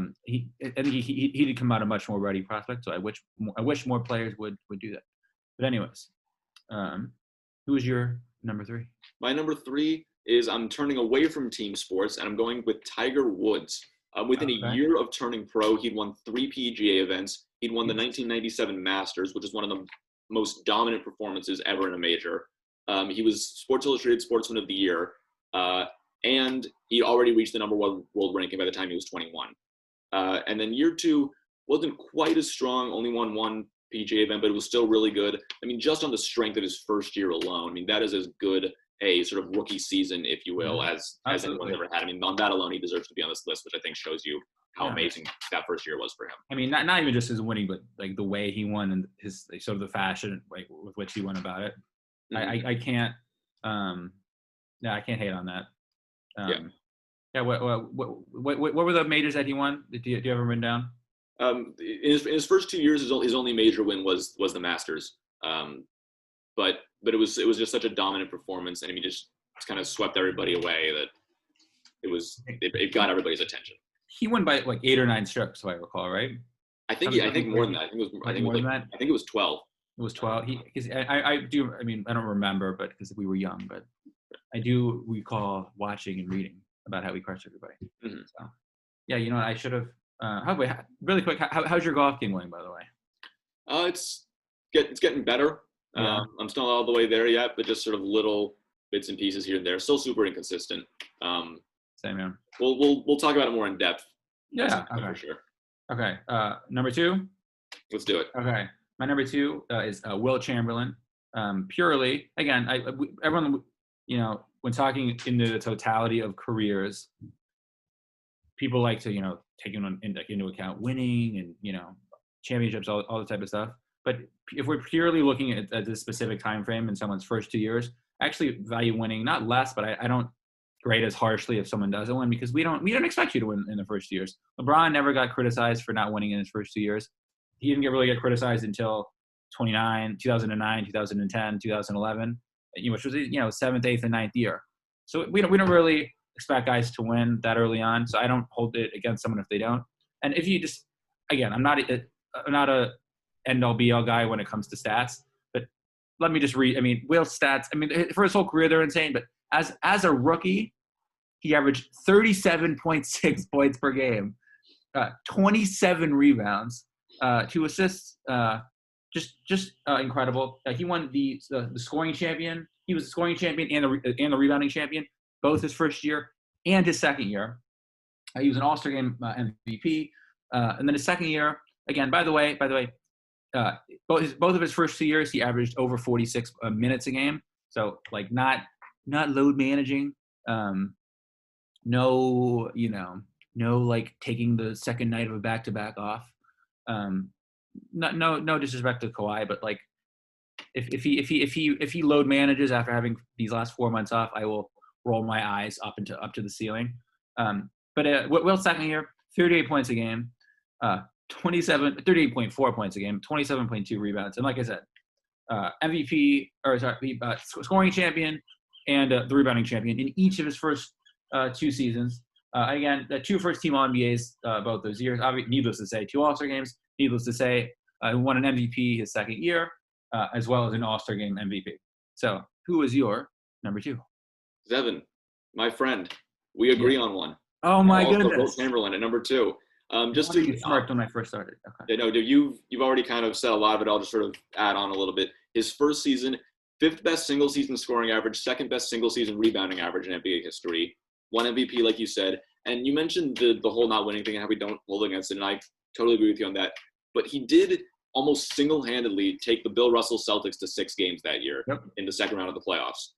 think he did come out a much more ready prospect. So I wish more players would do that. But anyways, who is your number 3? My number 3 is I'm turning away from team sports and I'm going with Tiger Woods. Within a year of turning pro, he'd won 3 PGA events. He'd won the 1997 Masters, which is one of the most dominant performances ever in a major. He was Sports Illustrated Sportsman of the Year, and he already reached the number 1 world ranking by the time he was 21. And then year 2 wasn't quite as strong, only won 1 PGA event, but it was still really good. I mean, just on the strength of his first year alone, I mean, that is as good a sort of rookie season, if you will, as anyone's ever had. I mean, on that alone, he deserves to be on this list, which I think shows you how amazing that first year was for him. I mean, not even just his winning, but like the way he won and his sort of the fashion like with which he went about it. Mm-hmm. I can't, I can't hate on that. Yeah. What were the majors that he won? Do you have them written down? In his first 2 years, his only major win was the Masters. But it was just such a dominant performance, and I mean, just kind of swept everybody away that it got everybody's attention. He won by like 8 or 9 strokes, if I recall, right? I think more than that. I think it was 12. It was 12. I don't remember, but because we were young, but I do recall watching and reading about how he crushed everybody. Mm-hmm. So, yeah, you know what? I should have. Really quick, how's your golf game going, by the way? It's getting better. Yeah. I'm still not all the way there yet, but just sort of little bits and pieces here and there. Still super inconsistent. Same, man. We'll talk about it more in depth. Yeah, okay. For sure. Okay, number 2. Let's do it. Okay, my number 2 is Will Chamberlain. Purely, again, everyone, you know, when talking into the totality of careers, people like to, you know, take into account winning and, you know, championships, all the type of stuff. But if we're purely looking at this specific time frame in someone's first 2 years, I actually value winning, not less, but I don't grade as harshly if someone doesn't win, because we don't expect you to win in the first 2 years. LeBron never got criticized for not winning in his first 2 years. He didn't really get criticized until 2009, 2010, 2011, which was, you know, 7th, 8th, and 9th year. So we don't really expect guys to win that early on. So I don't hold it against someone if they don't. And if you just, again, I'm not a end-all be-all guy when it comes to stats, but let me just read. I mean, Will's stats, I mean, for his whole career, they're insane, but as a rookie, he averaged 37.6 points per game, 27 rebounds, 2 assists, just incredible. He won the scoring champion. He was the scoring champion and the rebounding champion, both his first year and his second year. He was an All-Star Game MVP, and then his second year, again, by the way, both of his first 2 years, he averaged over 46 minutes a game. So like not load managing, no like taking the second night of a back-to-back off. No disrespect to Kawhi, but like if he load manages after having these last 4 months off, I will roll my eyes up to the ceiling. But Will's second year, 38 points a game, 38.4 points a game, 27.2 rebounds, and like I said, scoring champion and the rebounding champion in each of his first 2 seasons. Again, the 2 first-team All-NBAs both those years. Needless to say, 2 All-Star games. Needless to say, he won an MVP his second year, as well as an All-Star game MVP. So, who is your number 2? Zevan, my friend. We agree on one. Oh my goodness! Will Chamberlain at number 2. Just to smirked when I first started. Okay. Yeah, no, dude, you've already kind of said a lot of it. I'll just sort of add on a little bit. His first season, 5th best single season scoring average, 2nd best single season rebounding average in NBA history. 1 MVP, like you said. And you mentioned the whole not winning thing and how we don't hold against it, and I totally agree with you on that. But he did almost single-handedly take the Bill Russell Celtics to 6 games that year in the second round of the playoffs.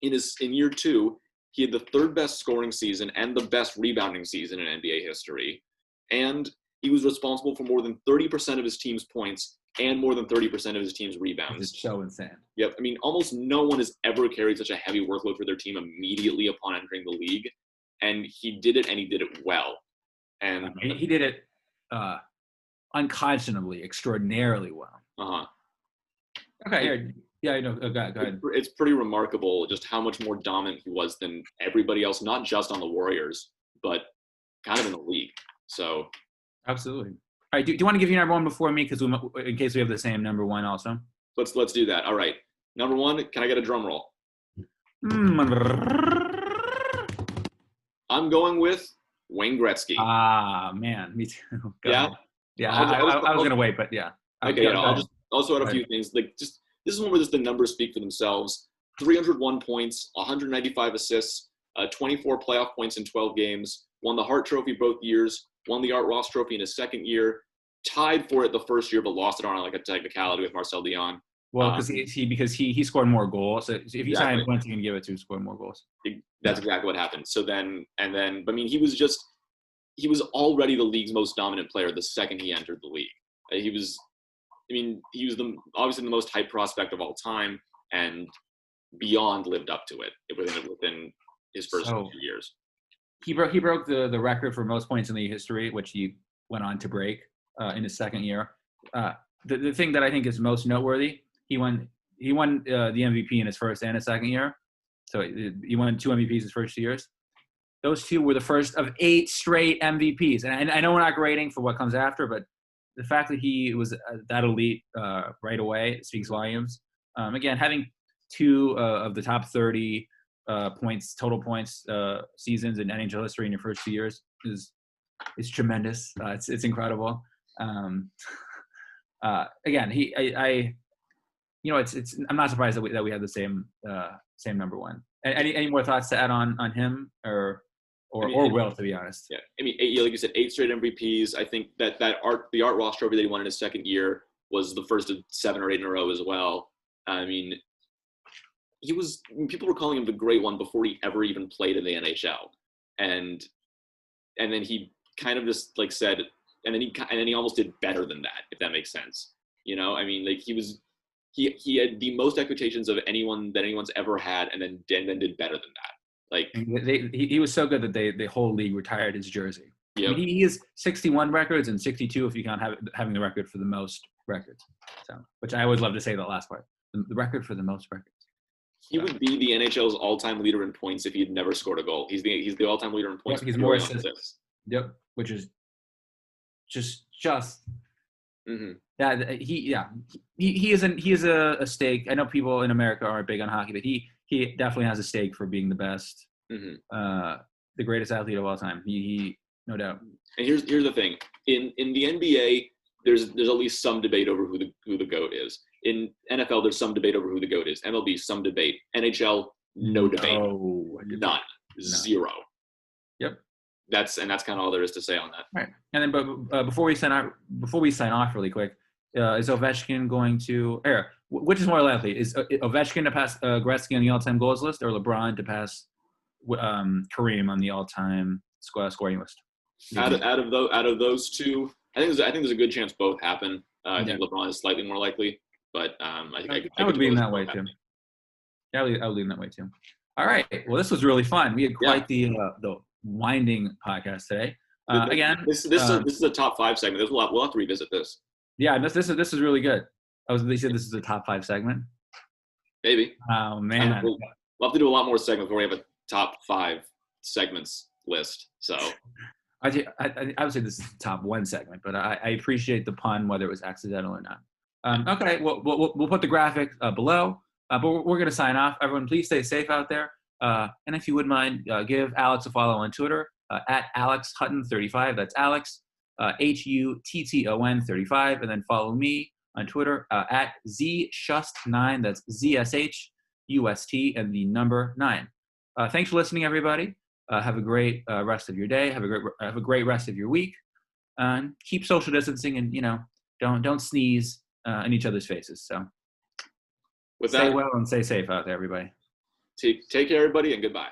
In year 2, he had the 3rd best scoring season and the best rebounding season in NBA history. And he was responsible for more than 30% of his team's points and more than 30% of his team's It's rebounds. just so insane. Yep. I mean, almost no one has ever carried such a heavy workload for their team immediately upon entering the league. And he did it, and he did it well. And He did it unconscionably, extraordinarily well. uh-huh. Okay, yeah, I know. Go ahead. It's pretty remarkable just how much more dominant he was than everybody else, not just on the Warriors, but kind of in the league. So Absolutely. All right, do you want to give your number one before me, because in case we have the same number one also? let's do that. All right. Number one, can I get a drum roll? I'm going with Wayne Gretzky. Ah, man, me too. Go Yeah? ahead. Yeah, I I was gonna wait, but yeah. Okay, yeah, I'll just also add a few things. Like, just this is one where just the numbers speak for themselves. 301 points, 195 assists, 24 playoff points in 12 games. Won the Hart Trophy both years. Won the Art Ross Trophy in his second year. Tied for it the first year, but lost it on like a technicality with Marcel Dion. Well, because he scored more goals. So if you sign points, you can give it to score more goals. That's exactly what happened. So then, but I mean, he was already the league's most dominant player the second he entered the league. He was obviously the most hyped prospect of all time, and beyond lived up to it within his first few years. He broke the record for most points in league history, which he went on to break in his second year. The thing that I think is most noteworthy, he won the MVP in his first and his second year. So he won 2 MVPs his first 2 years. Those 2 were the first of 8 straight MVPs. And I know we're not grading for what comes after, but the fact that he was that elite right away speaks volumes. Again, having 2 of the top 30 total points seasons in NHL history in your first 2 years is tremendous. It's incredible. Again, I'm not surprised that we have the same number one. Any more thoughts to add on him or Will, to be honest? Yeah, I mean, like you said, 8 straight MVPs. I think the Art Ross Trophy that he won in his second year was the first of 7 or 8 in a row as well. I mean, people were calling him the great one before he ever even played in the NHL, and then he kind of just like said, and then he almost did better than that, if that makes sense. You know, I mean, like he had the most expectations of anyone that anyone's ever had, and then did better than that. Like he was so good that the whole league retired his jersey. Yep. I mean, he has 61 records and 62 if you count having the record for the most records. So, which I always love to say that last part, the record for the most records. He would be the NHL's all-time leader in points if he had never scored a goal. He's the all-time leader in points. Yep, he's more assists. Yep, which is just mm-hmm. that he is a stake. I know people in America aren't big on hockey, but he definitely has a stake for being the best, mm-hmm. The greatest athlete of all time. He no doubt. And here's the thing: in the NBA, there's at least some debate over who the GOAT is. In NFL, there's some debate over who the GOAT is. MLB, some debate. NHL, no debate. None. Zero. Yep. That's kind of all there is to say on that. Right. And then, but before we sign off really quick, is Ovechkin going to which is more likely? Is Ovechkin to pass Gretzky on the all-time goals list, or LeBron to pass Kareem on the all-time scoring list? Out of those two, I think there's a good chance both happen. I think LeBron is slightly more likely, but I would lean that way too. Yeah, I would lean that way too. All right. Well, this was really fun. We had quite the winding podcast today. Again, this is a top 5 segment. We'll have to revisit this. Yeah, this is really good. They said this is a top 5 segment. Maybe. Oh man, we'll have to do a lot more segments before we have a top 5 segments list. So I would say this is the top 1 segment, but I appreciate the pun, whether it was accidental or not. Okay, we'll put the graphic below, but we're going to sign off. Everyone, please stay safe out there. And if you would mind, give Alex a follow on Twitter at AlexHutton35. That's Alex, HUTTON 35. And then follow me on Twitter at ZShust9. That's ZSHUST and the number 9. Thanks for listening, everybody. Have a great rest of your day. Have a great rest of your week. And keep social distancing, and don't sneeze in each other's faces. So stay well and stay safe out there, everybody. Take care, everybody, and goodbye.